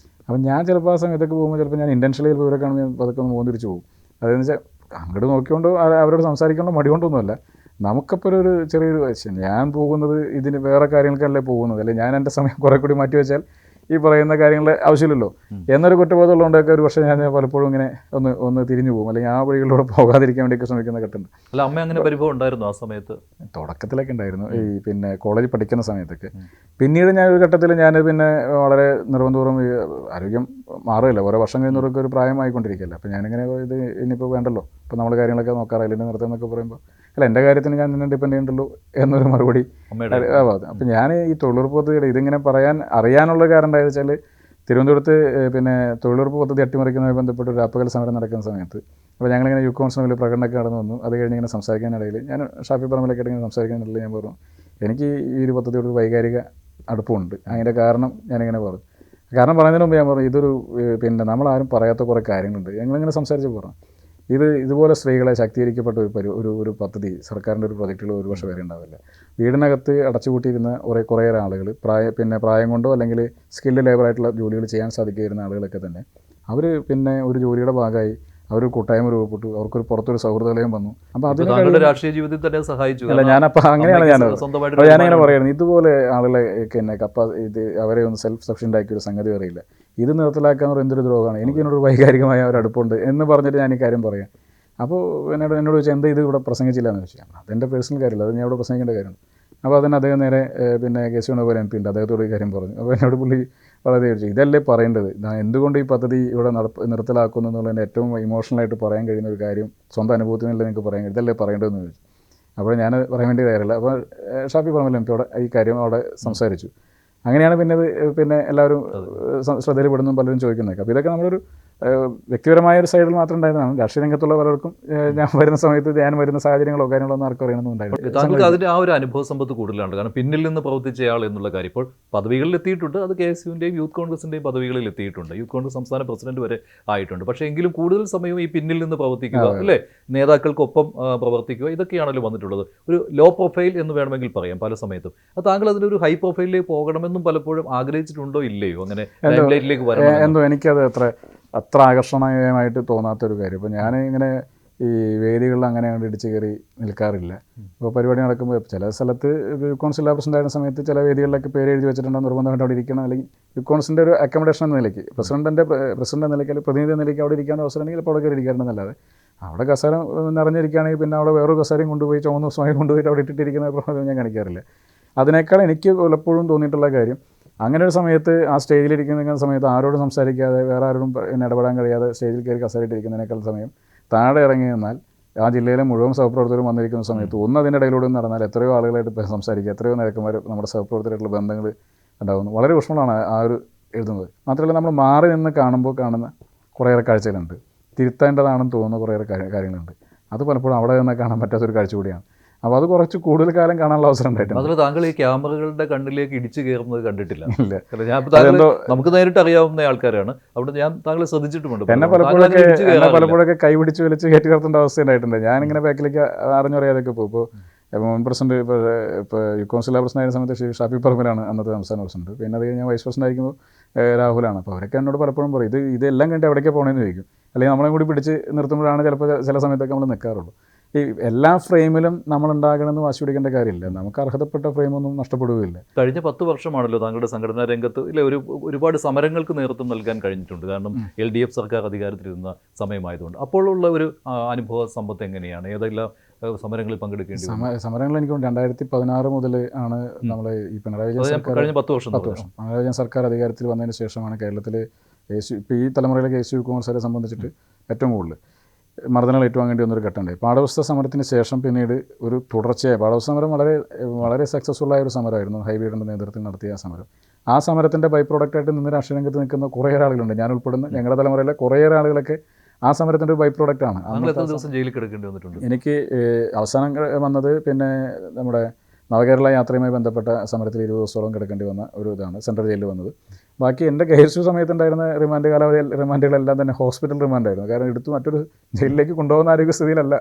അപ്പം ഞാൻ ചിലപ്പോൾ ആ സമയത്തൊക്കെ പോകുമ്പോൾ ചിലപ്പോൾ ഞാൻ ഇൻറ്റൻഷനലി ചിലപ്പോൾ ഇവരെ കാണുമ്പോൾ പതുക്കെ ഒന്ന് പോകുന്ന തിരിച്ചു പോകും. അതെന്ന് വെച്ചാൽ അങ്ങോട്ട് നോക്കിക്കൊണ്ടോ അവരോട് സംസാരിക്കൊണ്ടോ മടി കൊണ്ടൊന്നുമല്ല, നമുക്കപ്പോൾ ഒരു ചെറിയൊരു ഞാൻ പോകുന്നത് ഇതിന് വേറെ കാര്യങ്ങൾക്കല്ലേ പോകുന്നത്, അല്ലെങ്കിൽ ഞാൻ എൻ്റെ സമയം കുറേ കൂടി മാറ്റി വെച്ചാൽ ഈ പറയുന്ന കാര്യങ്ങളുടെ ആവശ്യമില്ലല്ലോ എന്നൊരു കുറ്റബോധമുള്ളതുകൊണ്ടൊക്കെ ഒരു പക്ഷേ ഞാൻ പലപ്പോഴും ഇങ്ങനെ ഒന്ന് തിരിഞ്ഞു പോകും, അല്ലെങ്കിൽ ആ വഴികളിലൂടെ പോകാതിരിക്കാൻ വേണ്ടിയൊക്കെ ശ്രമിക്കുന്ന ഘട്ടമുണ്ട്. അല്ല, അമ്മ അങ്ങനെ പരിഭവം ഉണ്ടായിരുന്നു ആ സമയത്ത്? തുടക്കത്തിലൊക്കെ ഉണ്ടായിരുന്നു, ഈ പിന്നെ കോളേജിൽ പഠിക്കുന്ന സമയത്തൊക്കെ. പിന്നീട് ഞാൻ ഒരു ഘട്ടത്തിൽ ഞാൻ പിന്നെ വളരെ നിർബന്ധപൂർവ്വം ആരോഗ്യം മാറില്ല, ഓരോ വർഷം കഴിയുന്നവർക്ക് ഒരു പ്രായമായിക്കൊണ്ടിരിക്കുകയല്ല. അപ്പോൾ ഞാനിങ്ങനെ ഇത് ഇനിയിപ്പോൾ വേണ്ടല്ലോ, ഇപ്പോൾ നമ്മൾ കാര്യങ്ങളൊക്കെ നോക്കാറില്ല, എന്നെ നിർത്തുന്നൊക്കെ പറയുമ്പോൾ അല്ല എൻ്റെ കാര്യത്തിന് ഞാൻ നിന്നെ ഡിപ്പെൻഡ് ചെയ്യണ്ടല്ലോ എന്നൊരു മറുപടി. അപ്പം ഞാൻ ഈ തൊഴിലുറപ്പ് പദ്ധതിയുടെ ഇതിങ്ങനെ അറിയാനുള്ള കാരണം എന്താണെന്ന് വെച്ചാൽ, തിരുവനന്തപുരത്ത് പിന്നെ തൊഴിലുറപ്പ് പദ്ധതി അട്ടിമറിക്കുന്നതുമായി ബന്ധപ്പെട്ട് ഒരു രാപ്പകൽ സമരം നടക്കുന്ന സമയത്ത്, അപ്പോൾ ഞങ്ങളിങ്ങനെ യൂത്ത് കോൺഗ്രസിന് പ്രകടനമൊക്കെ നടന്നു വന്നു. അത് കഴിഞ്ഞ് ഇങ്ങനെ സംസാരിക്കാനിടയിൽ ഞാൻ ഷാഫി പറമ്പിലൊക്കെ ഇങ്ങനെ സംസാരിക്കാനിടയിൽ ഞാൻ പറഞ്ഞു, എനിക്ക് ഈ ഒരു പദ്ധതിയോട് വൈകാരിക അടുപ്പമുണ്ട്. അതിൻ്റെ കാരണം ഞാനിങ്ങനെ പറഞ്ഞു. കാരണം പറയുന്നതിന് മുമ്പ് ഞാൻ പറഞ്ഞു, ഇതൊരു പിന്നെ നമ്മളാരും പറയാത്ത കുറേ കാര്യങ്ങളുണ്ട്. ഞങ്ങളിങ്ങനെ സംസാരിച്ച് പറഞ്ഞു, ഇതുപോലെ സ്ത്രീകളെ ശാക്തീകരിക്കപ്പെട്ട ഒരു പദ്ധതി സർക്കാരിൻ്റെ ഒരു പ്രൊജക്റ്റുകൾ ഒരു വർഷം വരെ ഉണ്ടാവില്ല. വീടിനകത്ത് അടച്ചുപൂട്ടിയിരുന്ന കുറേ ആളുകൾ പ്രായം കൊണ്ടോ അല്ലെങ്കിൽ സ്കില്ല് ലേബറായിട്ടുള്ള ജോലികൾ ചെയ്യാൻ സാധിക്കുന്ന ആളുകളൊക്കെ തന്നെ അവർ പിന്നെ ഒരു ജോലിയുടെ ഭാഗമായി അവർ കൂട്ടായ്മ രൂപപ്പെട്ടു, അവർക്കൊരു പുറത്തൊരു സൗഹൃദലയം വന്നു. അപ്പോൾ അതിന് രാഷ്ട്രീയ ജീവിതത്തിൽ തന്നെ സഹായിച്ചു. അല്ല, ഞാനപ്പോൾ അങ്ങനെയാണ് ഞാനിങ്ങനെ പറയുന്നത്, ഇതുപോലെ ആളുകളെ പിന്നെ അവരെ ഒന്ന് സെൽഫ് സഫിഷ്യൻ്റ് ആക്കിയ ഒരു സംഗതി അറിയില്ല. ഇത് നിർത്തലാക്കാൻ എന്തൊരു ദ്രോഹമാണ്, എനിക്കിതിനോട് വൈകാരികമായ ഒരു അടുപ്പുണ്ട് എന്ന് പറഞ്ഞിട്ട് ഞാൻ ഈ കാര്യം പറയാം. അപ്പോൾ എന്നോട് ചോദിച്ചാൽ എന്താ ഇത് ഇവിടെ പ്രസംഗിച്ചില്ല എന്ന് ചോദിച്ചാൽ, അതെൻ്റെ പേഴ്സണൽ കാര്യമല്ല, അത് ഞാൻ ഇവിടെ പ്രസംഗിക്കേണ്ട കാര്യമാണ്. അപ്പോൾ അതിന് അദ്ദേഹം നേരെ പിന്നെ KSU വേണുഗോപാൽ MP ഉണ്ട്, അദ്ദേഹത്തോട് ഈ കാര്യം പറഞ്ഞു. അപ്പോൾ എന്നോട് പുള്ളി വളരെ ചോദിച്ചു, ഇതല്ലേ പറയേണ്ടത്, എന്തുകൊണ്ട് ഈ പദ്ധതി ഇവിടെ നിർത്തലാക്കുന്നു എന്നുള്ളതിൻ്റെ ഏറ്റവും ഇമോഷണലായിട്ട് പറയാൻ കഴിയുന്ന ഒരു കാര്യം സ്വന്തം അനുഭവത്തിൽ നിന്നല്ലേ നിങ്ങൾക്ക് പറയാൻ കഴിയും, ഇതല്ലേ പറയേണ്ടതെന്ന് ചോദിച്ചു. അപ്പോൾ ഞാൻ പറയാൻ വേണ്ടി കാര്യമില്ല. അപ്പോൾ ഷാഫി പറമ്പിൽ MP ഈ കാര്യം അവിടെ സംസാരിച്ചു. അങ്ങനെയാണ് പിന്നെ എല്ലാവരും ശ്രദ്ധയിൽപ്പെടുന്നതും പലരും ചോദിക്കുന്നതൊക്കെ. അപ്പോൾ ഇതൊക്കെ നമ്മളൊരു വ്യക്തിപരമായ ഒരു സൈഡിൽ മാത്രം ഉണ്ടായിരുന്നതാണ്. രാഷ്ട്രീയ രംഗത്തുള്ള പലർക്കും ഞാൻ വരുന്ന സമയത്ത് ഞാൻ വരുന്ന സാഹചര്യങ്ങളോ കാര്യങ്ങളൊന്നും ആർക്കും അറിയണമെന്നുണ്ടായിരുന്നു. താങ്കൾക്ക് അതിൻ്റെ ആ ഒരു അനുഭവ സമ്പത്ത് കൂടുതലാണ്. കാരണം പിന്നിൽ നിന്ന് പ്രവർത്തിച്ചയാൾ എന്നുള്ള കാര്യം ഇപ്പോൾ പദവികളിൽ എത്തിയിട്ടുണ്ട്. അത് KSUവിൻ്റെയും യൂത്ത് കോൺഗ്രസിൻ്റെയും പദവികളിൽ എത്തിയിട്ടുണ്ട്. യൂത്ത് കോൺഗ്രസ് സംസ്ഥാന പ്രസിഡന്റ് വരെ ആയിട്ടുണ്ട്. പക്ഷേ എങ്കിലും കൂടുതൽ സമയവും ഈ പിന്നിൽ നിന്ന് പ്രവർത്തിക്കുക, അല്ലേ, നേതാക്കൾക്കൊപ്പം പ്രവർത്തിക്കുക, ഇതൊക്കെയാണല്ലോ വന്നിട്ടുള്ളത്. ഒരു ലോ പ്രൊഫൈൽ എന്ന് വേണമെങ്കിൽ പറയാം പല സമയത്തും. അത് താങ്കൾ അതിനൊരു ഹൈ പ്രൊഫൈലിലേക്ക് പോകണമെന്നും പലപ്പോഴും ആഗ്രഹിച്ചിട്ടുണ്ടോ ഇല്ലയോ? അങ്ങനെ ലൈംലൈറ്റിലേക്ക് വരണം എന്തോ എനിക്കത് അത്ര ആകർഷണീയമായിട്ട് തോന്നാത്തൊരു കാര്യം. ഇപ്പോൾ ഞാൻ ഇങ്ങനെ ഈ വേദികളിൽ അങ്ങനെ ഇടിച്ച് കയറി നിൽക്കാറില്ല. ഇപ്പോൾ പരിപാടി നടക്കുമ്പോൾ ചില സ്ഥലത്ത് യുക്കോൺസ് ജില്ലാ പ്രസിഡന്റ് ആയിരുന്ന സമയത്ത് ചില വേദികളിലൊക്കെ പേര് എഴുതി വെച്ചിട്ടുണ്ടോ നിർബന്ധമായിട്ട് അവിടെ ഇരിക്കണം, അല്ലെങ്കിൽ യുക്കോൺസിൻ്റെ ഒരു അക്കോമഡേഷൻ എന്ന നിലയ്ക്ക് പ്രസിഡന്റ് എന്ന നിലയ്ക്ക് അല്ലെങ്കിൽ പ്രതിനിധി എന്ന നിലയ്ക്ക് അവിടെ ഇരിക്കാൻ അവസരം ഉണ്ടെങ്കിൽ ഇപ്പോൾ അവിടെ കയറി ഇരിക്കാറുണ്ടെന്നല്ലാതെ അവിടെ കസേര നിറഞ്ഞിരിക്കുകയാണെങ്കിൽ പിന്നെ അവിടെ വേറൊരു കസേരയും കൊണ്ടുപോയി ചുവന്ന ദിവസമായി കൊണ്ടുപോയിട്ട് അവിടെ ഇട്ടിട്ടിരിക്കുന്ന പ്രഭാവം ഞാൻ കാണിക്കാറില്ല. അതിനേക്കാൾ എനിക്ക് പലപ്പോഴും തോന്നിയിട്ടുള്ള കാര്യം, അങ്ങനെ ഒരു സമയത്ത് ആ സ്റ്റേജിലിരിക്കുന്ന സമയത്ത് ആരോടും സംസാരിക്കാതെ വേറെ ആരോടും ഇടപെടാൻ കഴിയാതെ സ്റ്റേജിൽ കയറി കസേരയിട്ടിരിക്കുന്നതിനേക്കാൾ സമയം താഴെ ഇറങ്ങി നിന്നാൽ ആ ജില്ലയിലെ മുഴുവൻ സഹപ്രവർത്തകരും വന്നിരിക്കുന്ന സമയത്ത് അതിൻ്റെ ഇടയിലൂടെ നടന്നാൽ എത്രയോ ആളുകളായിട്ട് സംസാരിക്കുക, എത്രയോ നേതാക്കന്മാർ നമ്മുടെ സഹപ്രവർത്തകരായിട്ടുള്ള ബന്ധങ്ങൾ ഉണ്ടാകുന്നു. വളരെ ഊഷ്മളമാണ് ആ ഒരു എഴുതുന്നത്. മാത്രമല്ല നമ്മൾ മാറി നിന്ന് കാണുമ്പോൾ കാണുന്ന കുറേയേറെ കാഴ്ചകളുണ്ട്, തിരുത്തേണ്ടതാണെന്ന് തോന്നുന്ന കുറേയേറെ കാര്യങ്ങളുണ്ട്. അത് പലപ്പോഴും അവിടെ നിന്ന് കാണാൻ പറ്റാത്തൊരു കാഴ്ച കൂടിയാണ്. അപ്പോൾ അത് കുറച്ച് കൂടുതൽ കാലം കാണാനുള്ള അവസരം ഉണ്ടായിട്ടുണ്ട്. അതിൽ താങ്കൾ ഈ ക്യാമറകളുടെ കണ്ണിലേക്ക് ഇടിച്ചു കയറുന്നത് കണ്ടിട്ടില്ല. ഇല്ല, നമുക്ക് നേരിട്ട് അറിയാവുന്ന ആൾക്കാരാണ്. അവിടെ ഞാൻ താങ്കളെ ശ്രദ്ധിച്ചിട്ടുമുണ്ട്. എന്നെ പലപ്പോഴൊക്കെ കൈ പിടിച്ച് വലിച്ച് കയറ്റി നിർത്തേണ്ട അവസ്ഥ ഉണ്ടായിട്ടുണ്ട്. ഞാനിങ്ങനെ ബാക്കിലേക്ക് അറിഞ്ഞറിയാതൊക്കെ പോകും. ഇപ്പോൾ മുൻ പ്രസിഡന്റ് ഇപ്പോൾ യുക്കോൺസ് ജില്ലാ പ്രസിഡന്റ് ആയിരുന്ന സമയത്ത് ഷാഫി പറമ്പിലാണ് അന്നത്തെ സംസ്ഥാന പ്രസിഡന്റ്. പിന്നെ അത് കഴിഞ്ഞാൽ വൈസ് പ്രസിഡന്റ് ആയിരിക്കുമ്പോൾ രാഹുലാണ്. അപ്പോൾ അവരൊക്കെ എന്നോട് പലപ്പോഴും പറയും ഇതെല്ലാം കണ്ട് എവിടേക്കാണ് പോകണമെന്ന് ചോദിക്കും. അല്ലെങ്കിൽ നമ്മളെ കൂടി പിടിച്ച് നിർത്തുമ്പോഴാണ് ചിലപ്പോൾ ചില സമയത്തൊക്കെ നമ്മൾ നിൽക്കാറുള്ളൂ. ഈ എല്ലാ ഫ്രെയിമിലും നമ്മൾ ഉണ്ടാകണമെന്ന് വാശി പിടിക്കേണ്ട കാര്യമില്ല. നമുക്ക് അർഹതപ്പെട്ട ഫ്രെയിമൊന്നും നഷ്ടപ്പെടുകയില്ല. കഴിഞ്ഞ 10 വർഷമാണല്ലോ താങ്കളുടെ സംഘടനാ രംഗത്ത് ഒരുപാട് സമരങ്ങൾക്ക് നേതൃത്വം നൽകാൻ കഴിഞ്ഞിട്ടുണ്ട്. കാരണം LDF സർക്കാർ അധികാരത്തിലിരുന്ന സമയമായതുകൊണ്ട്. അപ്പോഴുള്ള ഒരു അനുഭവ സമ്പത്ത് എങ്ങനെയാണ്? ഏതെല്ലാം സമരങ്ങളിൽ പങ്കെടുക്കേണ്ടി സമരങ്ങൾ എനിക്ക് 2016 മുതൽ ആണ് നമ്മൾ ഈ പിണറായി വിജയൻ സർക്കാർ കഴിഞ്ഞ 10 വർഷം പിണറായി വിജയൻ സർക്കാർ അധികാരത്തിൽ വന്നതിന് ശേഷമാണ് കേരളത്തിൽ ഇപ്പോൾ ഈ തലമുറയിലെ KSU കോൺഗ്രസ്സുകാരെ സംബന്ധിച്ചിട്ട് ഏറ്റവും കൂടുതൽ മർദ്ദനങ്ങൾ ഏറ്റുവാങ്ങേണ്ടി വന്നൊരു ഘട്ടമുണ്ടായി. പാഠപുസ്തക സമരത്തിന് ശേഷം പിന്നീട് ഒരു തുടർച്ചയായ പാഠപുസ്തക സമരം വളരെ സക്സസ്ഫുള്ളായ ഒരു സമരമായിരുന്നു. ഹൈബീഡിൻ്റെ നേതൃത്വത്തിൽ നടത്തിയ ആ സമരത്തിൻ്റെ ബൈ പ്രോഡക്റ്റായിട്ട് നിന്ന് രാഷ്ട്രീയ രംഗത്ത് നിൽക്കുന്ന കുറേയേറെ ആളുകളുണ്ട്. ഞാൻ ഉൾപ്പെടുന്ന ഞങ്ങളുടെ തലമുറയിലെ കുറേയേറെ ആളുകളൊക്കെ ആ സമരത്തിൻ്റെ ഒരു ബൈ പ്രോഡക്റ്റാണ്. എനിക്ക് അവസാനം വന്നത് പിന്നെ നമ്മുടെ നവകേരള യാത്രയുമായി ബന്ധപ്പെട്ട സമരത്തിൽ 20 ദിവസത്തോളം കിടക്കേണ്ടി വന്ന ഒരു ഇതാണ് സെൻട്രൽ ജയിലിൽ വന്നത്. ബാക്കി എൻ്റെ KSU സമയത്തുണ്ടായിരുന്ന റിമാൻഡ് റിമാൻഡുകളെല്ലാം തന്നെ ഹോസ്പിറ്റൽ റിമാൻഡായിരുന്നു. കാരണം എടുത്ത് മറ്റൊരു ജയിലിലേക്ക് കൊണ്ടുപോകുന്ന ആരോഗ്യസ്ഥിതിയിലല്ല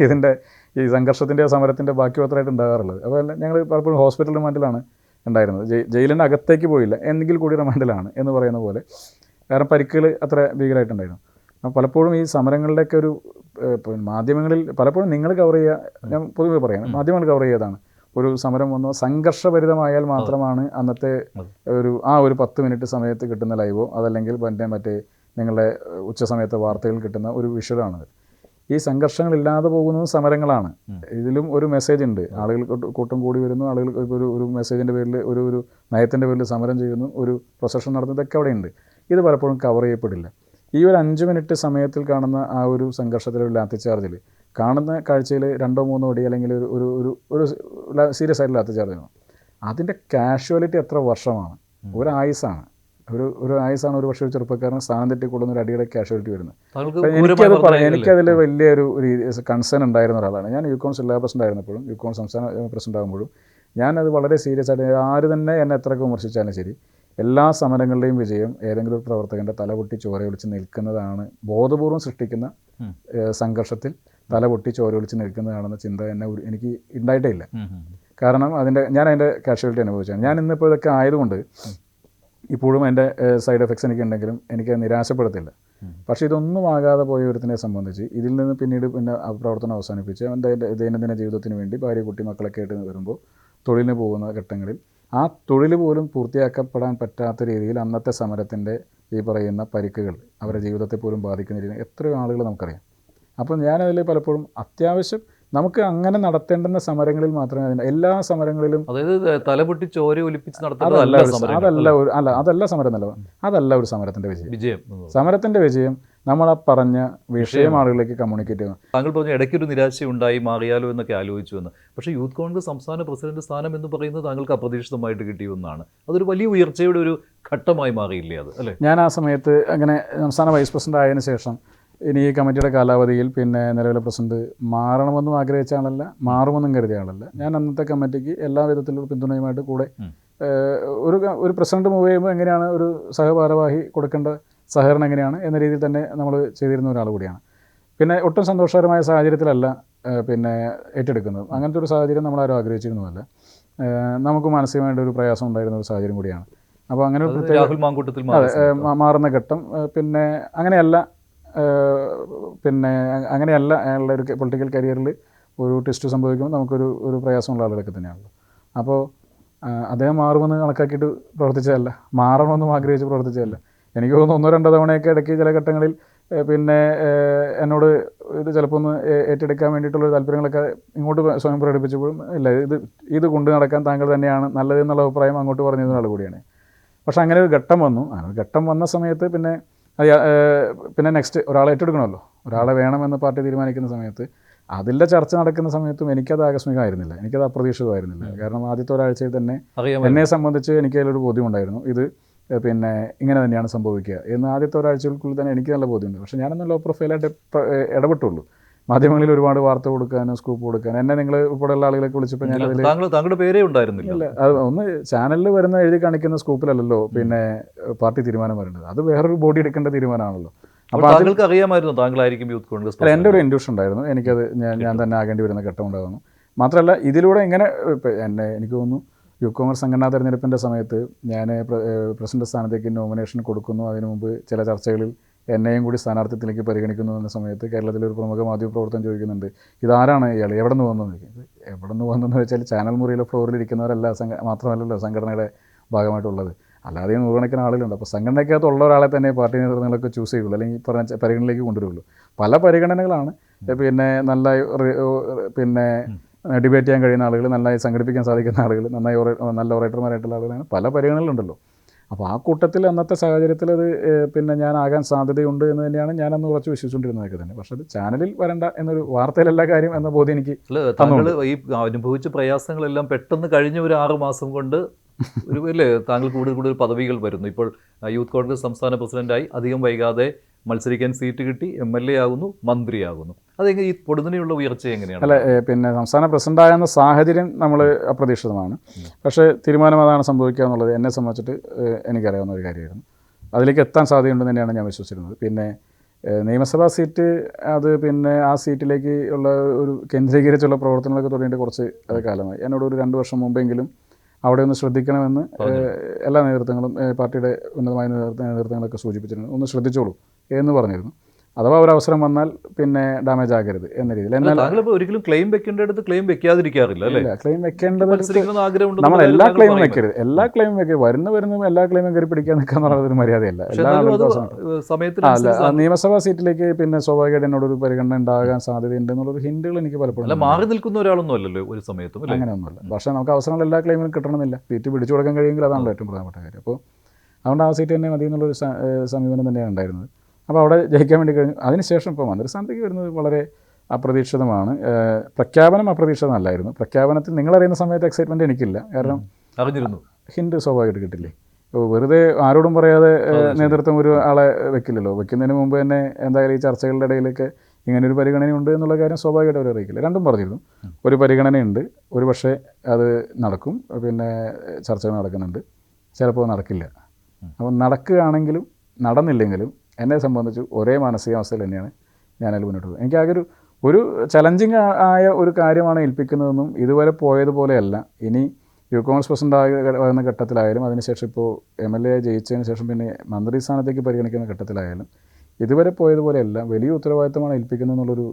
ഇതിൻ്റെ ഈ സംഘർഷത്തിൻ്റെ സമരത്തിൻ്റെ ബാക്കി പത്രമായിട്ട് ഉണ്ടാകാറുള്ളത്. അപ്പോൾ ഞങ്ങൾ പലപ്പോഴും ഹോസ്പിറ്റൽ റിമാൻഡിലാണ് ഉണ്ടായിരുന്നത്. ജയിലിൻ്റെ അകത്തേക്ക് പോയില്ല, എന്നെങ്കിൽ കൂടി റിമാൻഡിലാണ് എന്ന് പറയുന്ന പോലെ. കാരണം പരിക്കുകൾ അത്ര ഭീകരമായിട്ടുണ്ടായിരുന്നു. അപ്പോൾ പലപ്പോഴും ഈ സമരങ്ങളുടെയൊക്കെ ഒരു മാധ്യമങ്ങളിൽ പലപ്പോഴും നിങ്ങൾ കവർ ചെയ്യുക, ഞാൻ പൊതുവെ പറയുന്നത് മാധ്യമങ്ങൾ കവർ ചെയ്തതാണ്. ഒരു സമരം വന്നോ സംഘർഷഭരിതമായാൽ മാത്രമാണ് അന്നത്തെ ഒരു 10 മിനിറ്റ് സമയത്ത് കിട്ടുന്ന ലൈവോ അതല്ലെങ്കിൽ മറ്റേ നിങ്ങളുടെ ഉച്ച സമയത്തെ വാർത്തകൾ കിട്ടുന്ന ഒരു വിഷ്വലാണത്. ഈ സംഘർഷങ്ങളില്ലാതെ പോകുന്നത് സമരങ്ങളാണ്. ഇതിലും ഒരു മെസ്സേജ് ഉണ്ട്. ആളുകൾ കൂട്ടം കൂടി വരുന്നു, ആളുകൾ ഒരു മെസ്സേജിൻ്റെ പേരിൽ ഒരു നയത്തിൻ്റെ പേരിൽ സമരം ചെയ്യുന്നു, ഒരു പ്രൊസഷൻ നടത്തുന്നു, ഇതൊക്കെ അവിടെ ഉണ്ട്. ഇത് പലപ്പോഴും കവർ ചെയ്യപ്പെടില്ല. ഈ ഒരു 5 മിനിറ്റ് സമയത്തിൽ കാണുന്ന ആ ഒരു സംഘർഷത്തിലൊരു ലാത്തിച്ചാർജിൽ കാണുന്ന കാഴ്ചയിൽ 2-3 അടി അല്ലെങ്കിൽ ഒരു സീരിയസ് ആയിട്ടുള്ള ലാത്തിച്ചാർജാണ്. അതിൻ്റെ കാഷ്വാലിറ്റി എത്ര വർഷമാണ്? ഒരു ആയുസാണ്. ഒരു ആയുസാണ് ഒരു പക്ഷേ ചെറുപ്പക്കാരന് സ്ഥാനം തെറ്റിക്കൊള്ളുന്ന ഒരു അടിയുടെ കാഷ്വാലിറ്റി വരുന്നത്. എനിക്കതിൽ വലിയൊരു കൺസേൺ ഉണ്ടായിരുന്ന ഒരാളാണ്. ഞാൻ യുക്കോൺസ് ജില്ലാ പ്രസിഡന്റ് ആയിരുന്നപ്പോഴും യുക്കോൺസ് സംസ്ഥാന പ്രസിഡന്റ് ആകുമ്പോഴും ഞാനത് വളരെ സീരിയസ് ആയിട്ട് ആര് തന്നെ എന്നെ എത്രയൊക്കെ വിമർശിച്ചാലും ശരി, എല്ലാ സമരങ്ങളുടെയും വിജയം ഏതെങ്കിലും ഒരു പ്രവർത്തകൻ്റെ തലപൊട്ടി ചോരയൊലിച്ച് നിൽക്കുന്നതാണ്, ബോധപൂർവം സൃഷ്ടിക്കുന്ന സംഘർഷത്തിൽ തലപൊട്ടി ചോരയൊലിച്ച് നിൽക്കുന്നതാണെന്ന ചിന്ത എനിക്ക് ഉണ്ടായിട്ടേ ഇല്ല. കാരണം ഞാൻ അതിൻ്റെ കാഷ്വാലിറ്റി അനുഭവിച്ചാണ്. ഞാൻ ഇന്നിപ്പോൾ ഇതൊക്കെ ആയതുകൊണ്ട് ഇപ്പോഴും എൻ്റെ സൈഡ് എഫക്ട്സ് എനിക്കുണ്ടെങ്കിലും എനിക്ക് നിരാശപ്പെടുത്തില്ല. പക്ഷേ ഇതൊന്നും ആകാതെ പോയ ഒരുത്തിനെ സംബന്ധിച്ച് ഇതിൽ നിന്ന് പിന്നീട് പ്രവർത്തനം അവസാനിപ്പിച്ച് അവൻ്റെ ദൈനംദിന ജീവിതത്തിന് വേണ്ടി ഭാര്യ കുട്ടി മക്കളൊക്കെ ആയിട്ട് വരുമ്പോൾ തൊഴിലിന് പോകുന്ന ഘട്ടങ്ങളിൽ ആ തൊഴിൽ പോലും പൂർത്തിയാക്കപ്പെടാൻ പറ്റാത്ത രീതിയിൽ അന്നത്തെ സമരത്തിൻ്റെ ഈ പറയുന്ന പരിക്കുകൾ അവരുടെ ജീവിതത്തെ പോലും ബാധിക്കുന്ന രീതിയിൽ എത്രയോ ആളുകൾ നമുക്കറിയാം. അപ്പോൾ ഞാനതിൽ പലപ്പോഴും അത്യാവശ്യം നമുക്ക് അങ്ങനെ നടത്തേണ്ടുന്ന സമരങ്ങളിൽ മാത്രമേ എല്ലാ സമരങ്ങളിലും തലപൊട്ടി ചോര ഒലിപ്പിച്ച് അതല്ല ഒരു സമരം എന്നല്ല, അതല്ല ഒരു സമരത്തിൻ്റെ വിജയം. സമരത്തിൻ്റെ വിജയം നമ്മൾ ആ പറഞ്ഞ വിഷയം ആളുകളിലേക്ക് കമ്മ്യൂണിക്കേറ്റ് ചെയ്യണം. താങ്കൾ പറഞ്ഞ ഇടയ്ക്കൊരു നിരാശയുണ്ടായി മാറിയാലോ എന്നൊക്കെ ആലോചിച്ചു എന്ന്. പക്ഷേ യൂത്ത് കോൺഗ്രസ് സംസ്ഥാന പ്രസിഡന്റ് സ്ഥാനം എന്ന് പറയുന്നത് താങ്കൾക്ക് അപ്രതീക്ഷിതമായിട്ട് കിട്ടിയൊന്നാണ്. അതൊരു വലിയ ഉയർച്ചയുടെ ഒരു ഘട്ടമായി മാറിയില്ലേ അത്, അല്ലേ? ഞാൻ ആ സമയത്ത് അങ്ങനെ സംസ്ഥാന വൈസ് പ്രസിഡന്റ് ആയതിനു ശേഷം ഇനി ഈ കമ്മിറ്റിയുടെ കാലാവധിയിൽ പിന്നെ നിലവിലെ പ്രസിഡന്റ് മാറണമെന്നും ആഗ്രഹിച്ച ആളല്ല, മാറുമെന്നും കരുതിയ ആളല്ല. ഞാൻ അന്നത്തെ കമ്മിറ്റിക്ക് എല്ലാ വിധത്തിലുള്ള പിന്തുണയുമായിട്ട് കൂടെ ഒരു പ്രസിഡന്റ് മൂവ് ചെയ്യുമ്പോൾ എങ്ങനെയാണ് ഒരു സഹഭാരവാഹി കൊടുക്കേണ്ട സഹകരണം എങ്ങനെയാണ് എന്ന രീതിയിൽ തന്നെ നമ്മൾ ചെയ്തിരുന്ന ഒരാൾ കൂടിയാണ്. പിന്നെ ഒട്ടും സന്തോഷകരമായ സാഹചര്യത്തിലല്ല പിന്നെ ഏറ്റെടുക്കുന്നത്. അങ്ങനത്തെ ഒരു സാഹചര്യം നമ്മളാരും ആഗ്രഹിച്ചിരുന്നതല്ല. നമുക്ക് മാനസികമായിട്ട് ഒരു പ്രയാസം ഉണ്ടായിരുന്ന ഒരു സാഹചര്യം കൂടിയാണ്. അപ്പോൾ അങ്ങനെ ഒരു മാറുന്ന ഘട്ടം പിന്നെ അങ്ങനെയല്ല അയാളുടെ ഒരു പൊളിറ്റിക്കൽ കരിയറിൽ ഒരു ട്വിസ്റ്റ് സംഭവിക്കുമ്പോൾ നമുക്കൊരു പ്രയാസമുള്ള ആളുകളൊക്കെ തന്നെയാണല്ലോ. അപ്പോൾ അദ്ദേഹം മാറുമെന്ന് കണക്കാക്കിയിട്ട് പ്രവർത്തിച്ചതല്ല, മാറണമെന്നും ആഗ്രഹിച്ച് പ്രവർത്തിച്ചതല്ല. എനിക്ക് തോന്നുന്നു 1-2 തവണയൊക്കെ ഇടയ്ക്ക് ചില ഘട്ടങ്ങളിൽ പിന്നെ എന്നോട് ഇത് ചിലപ്പോൾ ഒന്ന് ഏറ്റെടുക്കാൻ വേണ്ടിയിട്ടുള്ള താല്പര്യങ്ങളൊക്കെ ഇങ്ങോട്ട് സ്വയം പ്രകടിപ്പിച്ചപ്പോഴും ഇല്ല, ഇത് കൊണ്ടു നടക്കാൻ താങ്കൾ തന്നെയാണ് നല്ലതെന്നുള്ള അഭിപ്രായം അങ്ങോട്ട് പറഞ്ഞിരുന്ന ആൾ കൂടിയാണ്. പക്ഷേ അങ്ങനെ ഒരു ഘട്ടം വന്നു. അങ്ങനെ ഒരു ഘട്ടം വന്ന സമയത്ത് പിന്നെ നെക്സ്റ്റ് ഒരാളെ ഏറ്റെടുക്കണമല്ലോ, ഒരാളെ വേണമെന്ന് പാർട്ടി തീരുമാനിക്കുന്ന സമയത്ത് അതിൻ്റെ ചർച്ച നടക്കുന്ന സമയത്തും എനിക്കത് ആകസ്മികമായിരുന്നില്ല, എനിക്കത് അപ്രതീക്ഷിതമായിരുന്നില്ല. കാരണം ആദ്യത്തെ ഒരാഴ്ചയിൽ തന്നെ എന്നെ സംബന്ധിച്ച് എനിക്ക് അതിലൊരു ബോധ്യമുണ്ടായിരുന്നു, ഇത് പിന്നെ ഇങ്ങനെ തന്നെയാണ് സംഭവിക്കുക എന്ന്. ആദ്യത്തെ ഒരാഴ്ചകൾക്കുള്ളിൽ തന്നെ എനിക്ക് നല്ല ബോധ്യമുണ്ട്. പക്ഷേ ഞാനൊന്നും ലോ പ്രൊഫൈലായിട്ട് ഇടപെട്ടുള്ളൂ. മാധ്യമങ്ങളിൽ ഒരുപാട് വാർത്ത കൊടുക്കാനും സ്കൂപ്പ് കൊടുക്കാനും എന്നെ നിങ്ങൾ ഇപ്പോഴുള്ള ആളുകളൊക്കെ വിളിച്ചപ്പോൾ ഞാനതിൽ താങ്കളുടെ പേരേ ഉണ്ടായിരുന്നില്ല. അത് ഒന്ന് ചാനലിൽ വരുന്ന എഴുതി കാണിക്കുന്ന സ്കൂപ്പിലല്ലല്ലോ പിന്നെ പാർട്ടി തീരുമാനം വരേണ്ടത്, അത് വേറൊരു ബോഡി എടുക്കേണ്ട തീരുമാനമാണല്ലോ. അപ്പോൾ താങ്കൾക്ക് അറിയാമായിരുന്നു താങ്കളായിരിക്കും യൂത്ത് കോൺഗ്രസ്? എൻ്റെ ഒരു ഇൻഡ്യൂഷൻ ഉണ്ടായിരുന്നു, എനിക്കത് ഞാൻ തന്നെ ആകേണ്ടി വരുന്ന ഘട്ടം ഉണ്ടാകുന്നു. മാത്രമല്ല ഇതിലൂടെ ഇങ്ങനെ എനിക്ക് തോന്നുന്നു യൂത്ത് കോൺഗ്രസ് സംഘടനാ തെരഞ്ഞെടുപ്പിൻ്റെ സമയത്ത് ഞാൻ പ്രസിഡന്റ് സ്ഥാനത്തേക്ക് നോമിനേഷൻ കൊടുക്കുന്നു. അതിനു മുമ്പ് ചില ചർച്ചകളിൽ എന്നെയും കൂടി സ്ഥാനാർത്ഥിത്വത്തിലേക്ക് പരിഗണിക്കുന്നു എന്ന സമയത്ത് കേരളത്തിലൊരു പ്രമുഖ മാധ്യമപ്രവർത്തനം ചോദിക്കുന്നുണ്ട്, ഇതാരാണ് ഇയാൾ, എവിടെ നിന്ന് വന്നു? എവിടെ നിന്ന് വന്നെന്ന് വെച്ചാൽ ചാനൽ മുറിയിലെ ഫ്ലോറിലിരിക്കുന്നവരല്ല മാത്രമല്ലല്ലോ സംഘടനയുടെ ഭാഗമായിട്ടുള്ളത്, അല്ലാതെ നൂറുകണക്കിന് ആളുകളുണ്ട്. അപ്പോൾ സംഘടനയ്ക്കകത്തുള്ള ഒരാളെ തന്നെ പാർട്ടി നേതൃത്വങ്ങളൊക്കെ ചൂസ് ചെയ്യുള്ളൂ, അല്ലെങ്കിൽ പറഞ്ഞ പരിഗണനയിലേക്ക് കൊണ്ടുവരുള്ളൂ. പല പരിഗണനകളാണ്. പിന്നെ പിന്നെ ഡിബേറ്റ് ചെയ്യാൻ കഴിയുന്ന ആളുകൾ, നന്നായി സംഘടിപ്പിക്കാൻ സാധിക്കുന്ന ആളുകൾ, നല്ല ഓറേറ്റർമാരായിട്ടുള്ള ആളുകളാണ്, പല പരിഗണനകളുണ്ടല്ലോ. അപ്പോൾ ആ കൂട്ടത്തിൽ അന്നത്തെ സാഹചര്യത്തിൽ അത് പിന്നെ ഞാൻ ആകാൻ സാധ്യതയുണ്ട് എന്ന് തന്നെയാണ് ഞാനന്ന് കുറച്ച് വിശ്വസിച്ചുകൊണ്ടിരുന്നതൊക്കെ തന്നെ. പക്ഷേ അത് ചാനലിൽ വരണ്ട എന്നൊരു വാർത്തയിലല്ല കാര്യം എന്ന ബോധ്യം എനിക്ക്. താങ്കൾ ഈ അനുഭവിച്ച പ്രയാസങ്ങളെല്ലാം പെട്ടെന്ന് കഴിഞ്ഞ ഒരു 6 മാസം കൊണ്ട് താങ്കൾ കൂടുതൽ പദവികൾ വരുന്നു. ഇപ്പോൾ യൂത്ത് കോൺഗ്രസ് സംസ്ഥാന പ്രസിഡന്റായി, അധികം വൈകാതെ മത്സരിക്കാൻ സീറ്റ് കിട്ടി, MLA ആകുന്നു, മന്ത്രിയാകുന്നു. അതെങ്ങനെ ഈ പൊടുന്നനെയുള്ള ഉയർച്ച എങ്ങനെയാണ്? അല്ല, പിന്നെ സംസ്ഥാന പ്രസിഡന്റായെന്ന സാഹചര്യം നമ്മൾ അപ്രതീക്ഷിതമാണ്. പക്ഷേ തീരുമാനം അതാണ് സംഭവിക്കുക എന്നുള്ളത് എന്നെ സംബന്ധിച്ചിട്ട് എനിക്കറിയാവുന്ന ഒരു കാര്യമായിരുന്നു. അതിലേക്ക് എത്താൻ സാധ്യതയുണ്ടെന്ന് തന്നെയാണ് ഞാൻ വിശ്വസിച്ചിരുന്നത്. പിന്നെ നിയമസഭാ സീറ്റ് അത് പിന്നെ ആ സീറ്റിലേക്ക് ഉള്ള ഒരു കേന്ദ്രീകരിച്ചുള്ള പ്രവർത്തനങ്ങളൊക്കെ തുടങ്ങിയിട്ട് കുറച്ച് കാലമായി. എന്നോട് ഒരു 2 വർഷം മുമ്പെങ്കിലും അവിടെ ഒന്ന് ശ്രദ്ധിക്കണമെന്ന് എല്ലാ നേതൃത്വങ്ങളും പാർട്ടിയുടെ ഉന്നതമായ നേതൃത്വങ്ങളൊക്കെ സൂചിപ്പിച്ചിട്ടുണ്ട്. ഒന്ന് ശ്രദ്ധിച്ചോളൂ എന്ന് പറഞ്ഞിരുന്നു. അഥവാ ഒരു അവസരം വന്നാൽ പിന്നെ ഡാമേജ് ആകരുത് എന്ന രീതിയിൽ. എന്നാൽ ഒരിക്കലും ക്ലെയിം വെക്കേണ്ടടുത്ത് ക്ലെയിം വെക്കാതിരിക്കാറില്ല, അല്ലേ? ക്ലെയിം വെക്കേണ്ടത് നമ്മൾ എല്ലാ ക്ലെയിമും വെക്കരുത്, എല്ലാ ക്ലെയിമും വെക്കരുത്. വരുന്ന എല്ലാ ക്ലെയിമും കയറി പിടിക്കാൻ നിൽക്കുക എന്നുള്ളത് ഒരു മര്യാദയല്ല. നിയമസഭാ സീറ്റിലേക്ക് പിന്നെ സ്വാഭാവികമായിട്ട് എന്നോടൊരു പരിഗണന ഉണ്ടാകാൻ സാധ്യതയുണ്ട് എന്നുള്ളൊരു ഹിന്റുകൾ എനിക്ക് പലപ്പോഴും. മാറി നിൽക്കുന്ന ഒരാളൊന്നും അല്ലല്ലോ ഒരു സമയത്തും, അങ്ങനെയൊന്നുമല്ല. പക്ഷേ നമുക്ക് അവസരങ്ങൾ എല്ലാ ക്ലെയിമിനും കിട്ടണമെന്നില്ല. സീറ്റ് പിടിച്ചു കൊടുക്കാൻ കഴിയുമെങ്കിൽ അതാണല്ലോ ഏറ്റവും പ്രധാനപ്പെട്ട കാര്യം. അപ്പോൾ അതുകൊണ്ട് ആ സീറ്റ് തന്നെ മതി എന്നുള്ളൊരു സമീപനം തന്നെയാണ് ഉണ്ടായിരുന്നത്. അപ്പോൾ അവിടെ ജയിക്കാൻ വേണ്ടി കഴിഞ്ഞു. അതിനുശേഷം ഇപ്പോൾ മന്ത്രിസ്ഥാനത്തേക്ക് വരുന്നത് വളരെ അപ്രതീക്ഷിതമാണ്. പ്രഖ്യാപനം അപ്രതീക്ഷിതമല്ലായിരുന്നു. പ്രഖ്യാപനത്തിൽ നിങ്ങളറിയുന്ന സമയത്ത് എക്സൈറ്റ്മെൻറ്റ് എനിക്കില്ല. കാരണം അറിഞ്ഞിരുന്നു, ഹിന്റ് സ്വാഭാവികമായിട്ട് കിട്ടില്ലേ. വെറുതെ ആരോടും പറയാതെ നേതൃത്വം ഒരു ആളെ വെക്കില്ലല്ലോ. വെക്കുന്നതിന് മുമ്പ് തന്നെ എന്തായാലും ഈ ചർച്ചകളുടെ ഇടയിലൊക്കെ ഇങ്ങനൊരു പരിഗണനയുണ്ട് എന്നുള്ള കാര്യം സ്വാഭാവികമായിട്ട് അവർ അറിയിക്കില്ല. രണ്ടും പറഞ്ഞിരുന്നു, ഒരു പരിഗണനയുണ്ട്, ഒരു പക്ഷേ അത് നടക്കും, പിന്നെ ചർച്ചകൾ നടക്കുന്നുണ്ട്, ചിലപ്പോൾ നടക്കില്ല. അപ്പോൾ നടക്കുകയാണെങ്കിലും നടന്നില്ലെങ്കിലും എന്നെ സംബന്ധിച്ച് ഒരേ മാനസികാവസ്ഥയിൽ തന്നെയാണ് ഞാനതിൽ മുന്നോട്ട് പോകുന്നത്. എനിക്കാകെ ഒരു ചലഞ്ചിങ് ആയ ഒരു കാര്യമാണ് ഏൽപ്പിക്കുന്നതെന്നും ഇതുവരെ പോയതുപോലെയല്ല. ഇനി യൂത്ത് കോൺഗ്രസ് പ്രസിഡന്റ് ആകുന്ന ഘട്ടത്തിലായാലും അതിനുശേഷം ഇപ്പോൾ MLA ജയിച്ചതിന് ശേഷം പിന്നെ മന്ത്രി സ്ഥാനത്തേക്ക് പരിഗണിക്കുന്ന ഘട്ടത്തിലായാലും ഇതുവരെ പോയതുപോലെയല്ല. വലിയ ഉത്തരവാദിത്തമാണ് ഏൽപ്പിക്കുന്നത് എന്നുള്ളൊരു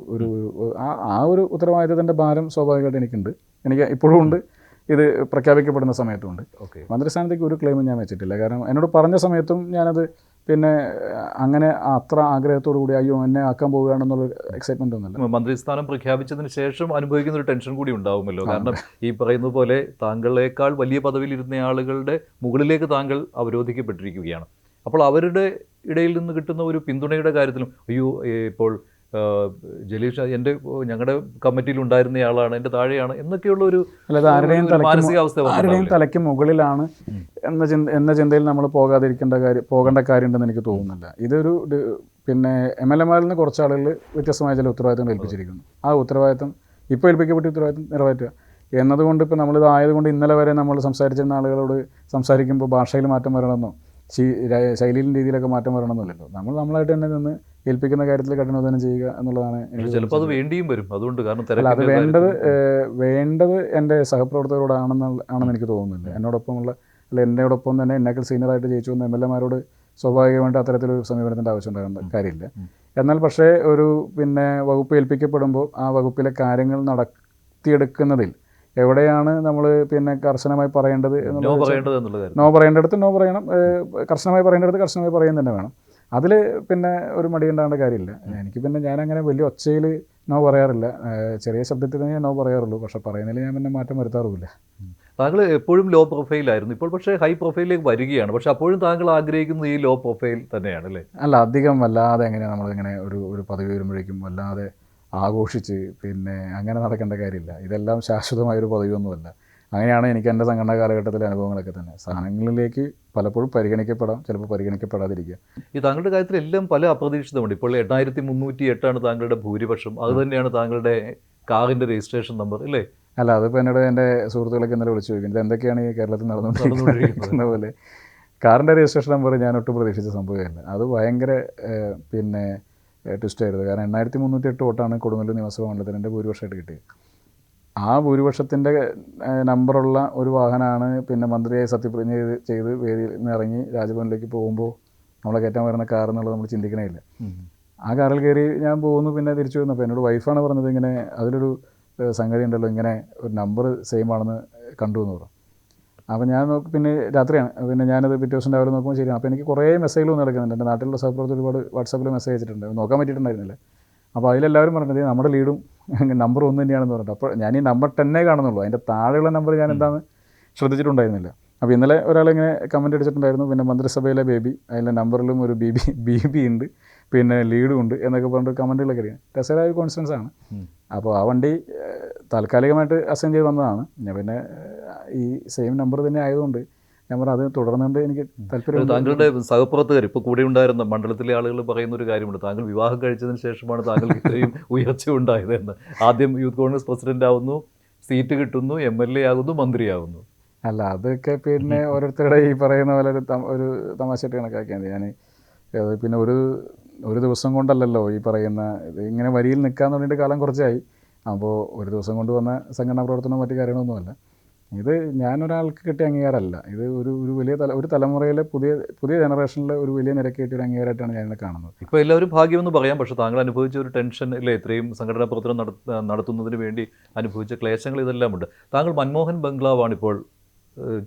ആ ഒരു ഉത്തരവാദിത്തത്തിൻ്റെ ഭാരം സ്വാഭാവികമായിട്ട് എനിക്കുണ്ട്. എനിക്ക് ഇപ്പോഴും ഉണ്ട്, ഇത് പ്രഖ്യാപിക്കപ്പെടുന്ന സമയത്തുണ്ട്. മന്ത്രിസ്ഥാനത്തേക്ക് ഒരു ക്ലെയിമും ഞാൻ വെച്ചിട്ടില്ല. കാരണം എന്നോട് പറഞ്ഞ സമയത്തും ഞാനത് പിന്നെ അങ്ങനെ അത്ര ആഗ്രഹത്തോടു കൂടി അയ്യോ എന്നെ ആക്കാൻ പോവുകയാണെന്നുള്ള എക്സൈറ്റ്മെൻ്റ് ഒന്നുമില്ല. മന്ത്രിസ്ഥാനം പ്രഖ്യാപിച്ചതിന് ശേഷം അനുഭവിക്കുന്ന ഒരു ടെൻഷൻ കൂടി ഉണ്ടാവുമല്ലോ. കാരണം ഈ പറയുന്നത് പോലെ താങ്കളേക്കാൾ വലിയ പദവിയിലിരുന്ന ആളുകളുടെ മുകളിലേക്ക് താങ്കൾ അവരോധിക്കപ്പെട്ടിരിക്കുകയാണ്. അപ്പോൾ അവരുടെ ഇടയിൽ നിന്ന് കിട്ടുന്ന ഒരു പിന്തുണയുടെ കാര്യത്തിലും അയ്യോ ഇപ്പോൾ ജലീഷ് ഞങ്ങളുടെ കമ്മിറ്റിയിൽ ഉണ്ടായിരുന്നയാളാണ്, എൻ്റെ താഴെയാണ് എന്നൊക്കെയുള്ള ഒരു ആരുടെയും തലയ്ക്ക് മുകളിലാണ് എന്ന ചിന്തയിൽ നമ്മൾ പോകേണ്ട കാര്യമുണ്ടെന്ന് എനിക്ക് തോന്നുന്നില്ല. ഇതൊരു പിന്നെ MLA-മാരിൽ നിന്ന് കുറച്ച് ആളുകൾ വ്യത്യസ്തമായ ചില ഉത്തരവാദിത്തങ്ങൾ ഏൽപ്പിച്ചിരിക്കുന്നു. ആ ഉത്തരവാദിത്തം ഇപ്പോൾ ഏൽപ്പിക്കപ്പെട്ട ഉത്തരവാദിത്തം നിറവേറ്റുക എന്നതുകൊണ്ട് ഇപ്പോൾ നമ്മളിതായതുകൊണ്ട് ഇന്നലെ വരെ നമ്മൾ സംസാരിച്ചിരുന്ന ആളുകളോട് സംസാരിക്കുമ്പോൾ ഭാഷയിൽ മാറ്റം വരണമെന്നോ ശൈലിയിലും രീതിയിലൊക്കെ മാറ്റം വരണമെന്നില്ലല്ലോ. നമ്മളായിട്ട് തന്നെ നിന്ന് ഏൽപ്പിക്കുന്ന കാര്യത്തിൽ കഠിനാധ്വാനം ചെയ്യുക എന്നുള്ളതാണ് എനിക്ക് ചിലപ്പോൾ അത് വേണ്ടിയും വരും. അതുകൊണ്ട് കാരണം അത് വേണ്ടത് എൻ്റെ സഹപ്രവർത്തകരോടാണെന്ന് എനിക്ക് തോന്നുന്നില്ല. എന്നോടൊപ്പമുള്ള എന്നോടൊപ്പം തന്നെ എന്നെക്കാൾ സീനിയറായിട്ട് ജയിച്ചു വന്ന MLA-മാരോട് സ്വാഭാവികമായിട്ട് അത്തരത്തിലൊരു സമീപനത്തിൻ്റെ ആവശ്യം ഉണ്ടാകുന്ന കാര്യമില്ല. എന്നാൽ പക്ഷേ ഒരു പിന്നെ വകുപ്പ് ഏൽപ്പിക്കപ്പെടുമ്പോൾ ആ വകുപ്പിലെ കാര്യങ്ങൾ നടത്തിയെടുക്കുന്നതിൽ എവിടെയാണ് നമ്മൾ പിന്നെ കർശനമായി പറയേണ്ടത് നോ പറയേണ്ടടുത്ത് നോ പറയണം, കർശനമായി പറയേണ്ടടുത്ത് കർശനമായി പറയുക തന്നെ വേണം. അതിൽ പിന്നെ ഒരു മടിയുണ്ടാകേണ്ട കാര്യമില്ല. എനിക്ക് പിന്നെ ഞാനങ്ങനെ വലിയ ഒച്ചയിൽ നോ പറയാറില്ല, ചെറിയ ശബ്ദത്തിൽ തന്നെ നോ പറയാറുള്ളൂ. പക്ഷെ പറയുന്നതിൽ ഞാൻ പിന്നെ മാറ്റം വരുത്താറുമില്ല. താങ്കൾ എപ്പോഴും ലോ പ്രൊഫൈലായിരുന്നു, ഇപ്പോൾ പക്ഷേ ഹൈ പ്രൊഫൈലിലേക്ക് വരികയാണ്. പക്ഷെ അപ്പോഴും താങ്കൾ ആഗ്രഹിക്കുന്നത് ഈ ലോ പ്രൊഫൈൽ തന്നെയാണ് അല്ലേ? അല്ല, അധികം വല്ലാതെ എങ്ങനെ നമ്മളിങ്ങനെ ഒരു പദവി വരുമ്പോഴേക്കും വല്ലാതെ ആഘോഷിച്ച് പിന്നെ അങ്ങനെ നടക്കേണ്ട കാര്യമില്ല. ഇതെല്ലാം ശാശ്വതമായൊരു പദവിയൊന്നുമല്ല. അങ്ങനെയാണ് എനിക്ക് എൻ്റെ സംഘടനാ കാലഘട്ടത്തിലെ അനുഭവങ്ങളൊക്കെ തന്നെ. സ്ഥാനങ്ങളിലേക്ക് പലപ്പോഴും പരിഗണിക്കപ്പെടാം, ചിലപ്പോൾ പരിഗണിക്കപ്പെടാതിരിക്കുക. ഈ താങ്കളുടെ കാര്യത്തിൽ എല്ലാം പല അപ്രതീക്ഷിതമുണ്ട്. ഇപ്പോൾ 8308 താങ്കളുടെ ഭൂരിപക്ഷം. അത് തന്നെയാണ് താങ്കളുടെ കാറിൻ്റെ രജിസ്ട്രേഷൻ നമ്പർ അല്ലേ? അല്ല, അതിപ്പോൾ എന്നോട് എൻ്റെ സുഹൃത്തുക്കളൊക്കെ ഇന്നലെ വിളിച്ചു ചോദിക്കുന്നത് എന്തൊക്കെയാണ് ഈ കേരളത്തിൽ നടന്നുകൊണ്ടിരിക്കുന്ന പോലെ. കാറിൻ്റെ രജിസ്ട്രേഷൻ നമ്പർ ഞാൻ ഒട്ടും പ്രതീക്ഷിച്ച സംഭവമല്ല. അത് ഭയങ്കര പിന്നെ ട്വിസ്റ്റായിരുന്നു. കാരണം 8308 വോട്ടാണ് കൊടുങ്ങല്ലൂർ നിയമസഭാ മണ്ഡലത്തിൽ എൻ്റെ ഭൂരിപക്ഷമായിട്ട് കിട്ടിയത്. ആ ഭൂരിപക്ഷത്തിൻ്റെ നമ്പറുള്ള ഒരു വാഹനമാണ് പിന്നെ മന്ത്രിയായി സത്യപ്രതിജ്ഞ ചെയ്ത് വേദിയിൽ നിന്ന് ഇറങ്ങി രാജ്ഭവനിലേക്ക് പോകുമ്പോൾ നമ്മളെ കയറ്റാൻ വരുന്ന കാർ എന്നുള്ളത് നമ്മൾ ചിന്തിക്കണേ ഇല്ല. ആ കാറിൽ കയറി ഞാൻ പോകുന്നു, പിന്നെ തിരിച്ചു വരുന്നു. അപ്പോൾ എന്നോട് വൈഫാണ് പറഞ്ഞത് ഇങ്ങനെ അതിലൊരു സംഗതി ഉണ്ടല്ലോ, ഇങ്ങനെ ഒരു നമ്പർ സെയിം ആണെന്ന് കണ്ടു എന്ന് പറഞ്ഞു. അപ്പോൾ ഞാൻ പിന്നെ രാത്രിയാണ്, പിന്നെ ഞാനത് പിറ്റേ ദിവസം രാവിലെ നോക്കുമ്പോൾ ശരിയാണ്. അപ്പോൾ എനിക്ക് കുറേ മെസ്സേജുകൾ നടക്കുന്നുണ്ട്. എൻ്റെ നാട്ടിലുള്ള സഹപ്രവർത്തകർ ഒരുപാട് വാട്സാപ്പിൽ മെസ്സേജ് അയച്ചിട്ടുണ്ട്, നോക്കാൻ പറ്റിയിട്ടുണ്ടായിരുന്നില്ല. അപ്പോൾ അതിലെല്ലാവരും പറഞ്ഞത് നമ്മുടെ ലീഡും നമ്പർ 1 തന്നെയാണെന്ന് പറഞ്ഞിട്ട്. അപ്പോൾ ഞാൻ ഈ നമ്പർ 10 കാണുന്നുള്ളൂ, അതിൻ്റെ താഴെയുള്ള നമ്പർ ഞാൻ എന്താണെന്ന് ശ്രദ്ധിച്ചിട്ടുണ്ടായിരുന്നില്ല. അപ്പോൾ ഇന്നലെ ഒരാളിങ്ങനെ കമൻറ്റ് അടിച്ചിട്ടുണ്ടായിരുന്നു, പിന്നെ മന്ത്രിസഭയിലെ ബേബി, അതിൻ്റെ നമ്പറിലും ഒരു ബി ഉണ്ട്, പിന്നെ ലീഡും ഉണ്ട് എന്നൊക്കെ പറഞ്ഞിട്ട് കമൻറ്റുകളൊക്കെ അറിയാം. രസകരമായ ഒരു കോൺഫിഡൻസ് ആണ്. അപ്പോൾ ആ വണ്ടി താൽക്കാലികമായിട്ട് അസൈൻ ചെയ്ത് വന്നതാണ്. ഞാൻ പിന്നെ ഈ സെയിം നമ്പർ തന്നെ ആയതുകൊണ്ട് ഞാൻ പറഞ്ഞു അത് തുടർന്നുകൊണ്ട് എനിക്ക് താല്പര്യം. താങ്കളുടെ സഹപ്രവർത്തകർ ഇപ്പോൾ കൂടെ ഉണ്ടായിരുന്ന മണ്ഡലത്തിലെ ആളുകൾ പറയുന്ന ഒരു കാര്യമുണ്ട്, താങ്കൾ വിവാഹം കഴിച്ചതിന് ശേഷമാണ് താങ്കൾക്ക് ഇത്രയും ഉയർച്ച ഉണ്ടായതെന്ന്. ആദ്യം യൂത്ത് കോൺഗ്രസ് പ്രസിഡന്റ് ആവുന്നു, സീറ്റ് കിട്ടുന്നു, MLA ആകുന്നു, മന്ത്രിയാകുന്നു. അല്ല, അതൊക്കെ പിന്നെ ഓരോരുത്തരുടെ ഈ പറയുന്ന പോലെ ഒരു തമാശയായിട്ട് കണക്കാക്കിയാണ് ഞാൻ. പിന്നെ ഒരു ദിവസം കൊണ്ടല്ലല്ലോ ഈ പറയുന്ന ഇങ്ങനെ വരിയിൽ നിൽക്കാന്ന് പറഞ്ഞിട്ട് കാലം കുറച്ചായി. അപ്പോൾ ഒരു ദിവസം കൊണ്ട് വന്ന സംഘടനാ പ്രവർത്തനം മറ്റു കാര്യങ്ങളൊന്നുമല്ല. ഇത് ഞാനൊരാൾക്ക് കിട്ടിയ അംഗീകാരമല്ല, ഇത് ഒരു വലിയ ഒരു തലമുറയിലെ പുതിയ ജനറേഷനിലെ ഒരു വലിയ നിരക്ക് കിട്ടിയ ഒരു അംഗീകാരമായിട്ടാണ് ഞാനിത് കാണുന്നത്. ഇപ്പോൾ എല്ലാവരും ഭാഗ്യമെന്ന് പറയാം, പക്ഷേ താങ്കൾ അനുഭവിച്ച ഒരു ടെൻഷൻ അല്ലേ, ഇത്രയും സംഘടനാ പ്രവർത്തനം നടത്തുന്നതിന് വേണ്ടി അനുഭവിച്ച ക്ലേശങ്ങൾ ഇതെല്ലാമുണ്ട്. താങ്കൾ മൻമോഹൻ ബംഗ്ലാവാണ് ഇപ്പോൾ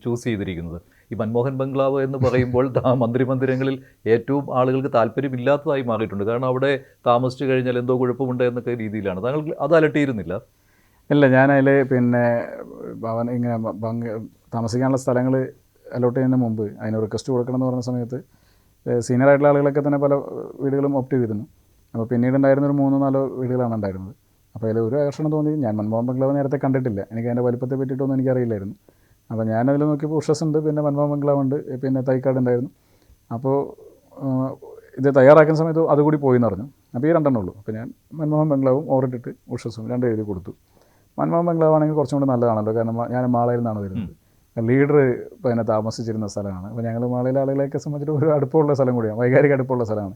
ചൂസ് ചെയ്തിരിക്കുന്നത്. ഈ മൻമോഹൻ ബംഗ്ലാവ് എന്ന് പറയുമ്പോൾ മന്ത്രിമന്ദിരങ്ങളിൽ ഏറ്റവും ആളുകൾക്ക് താല്പര്യമില്ലാത്തതായി മാറിയിട്ടുണ്ട്. കാരണം അവിടെ താമസിച്ചു കഴിഞ്ഞാൽ എന്തോ കുഴപ്പമുണ്ട് എന്നൊക്കെ രീതിയിലാണ്. താങ്കൾ അത് അലട്ടിയിരുന്നില്ല? ഇല്ല, ഞാനതിൽ പിന്നെ ഇങ്ങനെ താമസിക്കാനുള്ള സ്ഥലങ്ങൾ അലോട്ട് ചെയ്യുന്നതിന് മുമ്പ് അതിന് റിക്വസ്റ്റ് കൊടുക്കണം എന്ന് പറഞ്ഞ സമയത്ത് സീനിയറായിട്ടുള്ള ആളുകളൊക്കെ തന്നെ പല വീടുകളും ഓപ്റ്റ് ചെയ്തിരുന്നു. അപ്പോൾ പിന്നീട് ഉണ്ടായിരുന്ന ഒരു 3-4 വീടുകളാണ് ഉണ്ടായിരുന്നത്. അപ്പോൾ അതിൽ ഒരു ആകർഷണം തോന്നി. ഞാൻ മൻമോഹൻ ബംഗ്ലാവ് നേരത്തെ കണ്ടിട്ടില്ല, എനിക്ക് അതിൻ്റെ വലിപ്പത്തെ പറ്റിയിട്ടൊന്നും എനിക്കറിയില്ലായിരുന്നു. അപ്പോൾ ഞാനതിൽ നോക്കിയപ്പോൾ ഉഷസ് ഉണ്ട്, പിന്നെ മൻമോഹൻ ബംഗ്ലാവ് ഉണ്ട്, പിന്നെ തൈക്കാട് ഉണ്ടായിരുന്നു. അപ്പോൾ ഇത് തയ്യാറാക്കുന്ന സമയത്ത് അതുകൂടി പോയി എന്ന് പറഞ്ഞു. അപ്പോൾ ഈ 2 ഉള്ളൂ. അപ്പോൾ ഞാൻ മൻമോഹൻ ബംഗ്ലാവും ഓറിട്ടിട്ട് ഉഷസും 2 എഴുതി കൊടുത്തു. മൻമോഹൻ ബംഗ്ലാവ് ആണെങ്കിൽ കുറച്ചും കൂടി നല്ലതാണല്ലോ, കാരണം ഞാൻ മാളയിൽ നിന്നാണ് വരുന്നത്. ലീഡർ ഇപ്പോൾ അതിനെ താമസിച്ചിരുന്ന സ്ഥലമാണ്. അപ്പോൾ ഞങ്ങൾ മാളയിലെ ആളുകളെയൊക്കെ സംബന്ധിച്ചിട്ട് ഒരു അടുപ്പമുള്ള സ്ഥലം കൂടിയാണ്, വൈകാരിക അടുപ്പമുള്ള സ്ഥലമാണ്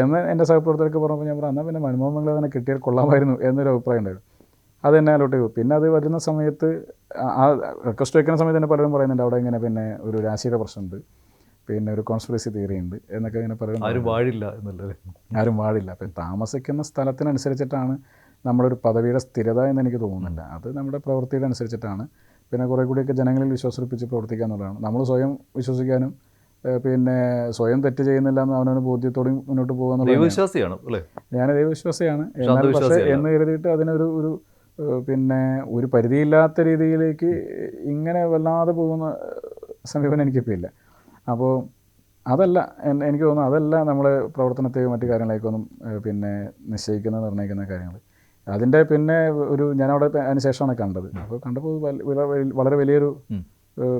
എന്ന് എൻ്റെ സഹപ്രവർത്തകർക്ക് പറഞ്ഞപ്പോൾ ഞാൻ പറഞ്ഞു എന്നാൽ പിന്നെ മൻമോഹൻ ബംഗ്ലാവ് തന്നെ കിട്ടിയാൽ കൊള്ളാമായിരുന്നു എന്നൊരു അഭിപ്രായം ഉണ്ടായിരുന്നു. അത് തന്നെ അലോട്ട് ചെയ്തു. പിന്നെ അത് വരുന്ന സമയത്ത് ആ റിക്വസ്റ്റ് വയ്ക്കുന്ന സമയത്ത് തന്നെ പലരും പറയുന്നുണ്ട് അവിടെ ഇങ്ങനെ പിന്നെ ഒരു രാശിയുടെ പ്രശ്നമുണ്ട്, പിന്നെ ഒരു കോൺസ്പിറസി തിയറി ഉണ്ട് എന്നൊക്കെ ഇങ്ങനെ പലരും. ആരും വാഴില്ല എന്നല്ലേ? ആരും വാഴില്ല. അപ്പം താമസിക്കുന്ന സ്ഥലത്തിനനുസരിച്ചിട്ടാണ് നമ്മുടെ ഒരു പദവിയുടെ സ്ഥിരത എന്ന് എനിക്ക് തോന്നുന്നില്ല. അത് നമ്മുടെ പ്രവൃത്തിയുടെ അനുസരിച്ചിട്ടാണ്. പിന്നെ കുറേ കൂടിയൊക്കെ ജനങ്ങളിൽ വിശ്വസിപ്പിച്ച് പ്രവർത്തിക്കുക എന്നുള്ളതാണ്. നമ്മൾ സ്വയം വിശ്വസിക്കാനും പിന്നെ സ്വയം തെറ്റ് ചെയ്യുന്നില്ല എന്ന് അവനവന് ബോധ്യത്തോടെ മുന്നോട്ട് പോകുക എന്നുള്ളത്. ദൈവവിശ്വാസിയാണ് അല്ലേ? ഞാൻ ദൈവവിശ്വാസിയാണ്. എന്നാൽ പക്ഷേ എന്ന് കരുതിയിട്ട് അതിനൊരു പിന്നെ ഒരു പരിധിയില്ലാത്ത രീതിയിലേക്ക് ഇങ്ങനെ വല്ലാതെ പോകുന്ന സമീപനം എനിക്കിപ്പോൾ ഇല്ല. അപ്പോൾ അതല്ല എനിക്ക് തോന്നുന്നു അതല്ല നമ്മളെ പ്രവർത്തനത്തെയോ മറ്റു കാര്യങ്ങളേക്കൊന്നും പിന്നെ നിശ്ചയിക്കുന്ന നിർണ്ണയിക്കുന്ന കാര്യങ്ങൾ. അതിൻ്റെ പിന്നെ ഞാനവിടെ അതിന് ശേഷമാണ് കണ്ടത്. അപ്പോൾ കണ്ടപ്പോൾ വളരെ വലിയൊരു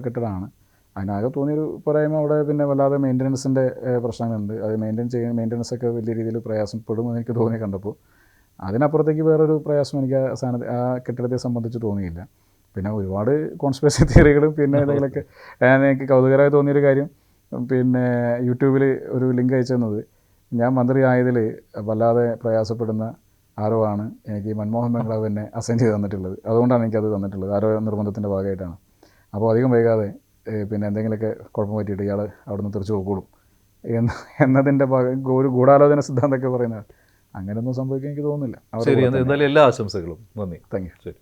കെട്ടിടമാണ്. അതിനാകെ തോന്നിയൊരു പോരായ്മ അവിടെ പിന്നെ വല്ലാതെ മെയിൻ്റനൻസിൻ്റെ പ്രശ്നങ്ങളുണ്ട്. അത് മെയിൻ്റനൻസ് ഒക്കെ വലിയ രീതിയിൽ പ്രയാസപ്പെടുമെന്ന് എനിക്ക് തോന്നി കണ്ടപ്പോൾ. അതിനപ്പുറത്തേക്ക് വേറൊരു പ്രയാസം എനിക്ക് ആ കെട്ടിടത്തെ സംബന്ധിച്ച് തോന്നിയില്ല. പിന്നെ ഒരുപാട് കോൺസ്പിറസി തിയറികളും പിന്നെ എന്തെങ്കിലുമൊക്കെ എനിക്ക് കൗതുകരമായി തോന്നിയൊരു കാര്യം, പിന്നെ യൂട്യൂബിൽ ഒരു ലിങ്ക് അയച്ചു തന്നത്, ഞാൻ മന്ത്രി ആയതിൽ വല്ലാതെ പ്രയാസപ്പെടുന്ന ആരോ ആണ് എനിക്ക് മൻമോഹൻ ബംഗ്ലാവ് എന്നെ അസൈൻ ചെയ്ത് തന്നിട്ടുള്ളത്. അതുകൊണ്ടാണ് എനിക്കത് തന്നിട്ടുള്ളത്, ആരോ നിർബന്ധത്തിൻ്റെ ഭാഗമായിട്ടാണ്. അപ്പോൾ അധികം വൈകാതെ പിന്നെ എന്തെങ്കിലുമൊക്കെ കുഴപ്പം പറ്റിയിട്ട് ഇയാൾ അവിടെ നിന്ന് തെറിച്ച് പോയിക്കോളും എന്നതിൻ്റെ ഒരു ഗൂഢാലോചന സിദ്ധാന്തമൊക്കെ പറയുന്നത്. അങ്ങനെയൊന്നും സംഭവിക്കാൻ എനിക്ക് തോന്നുന്നില്ല. ശരി, എന്തായാലും എല്ലാ ആശംസകളും. നന്ദി. Thank you. ശരി.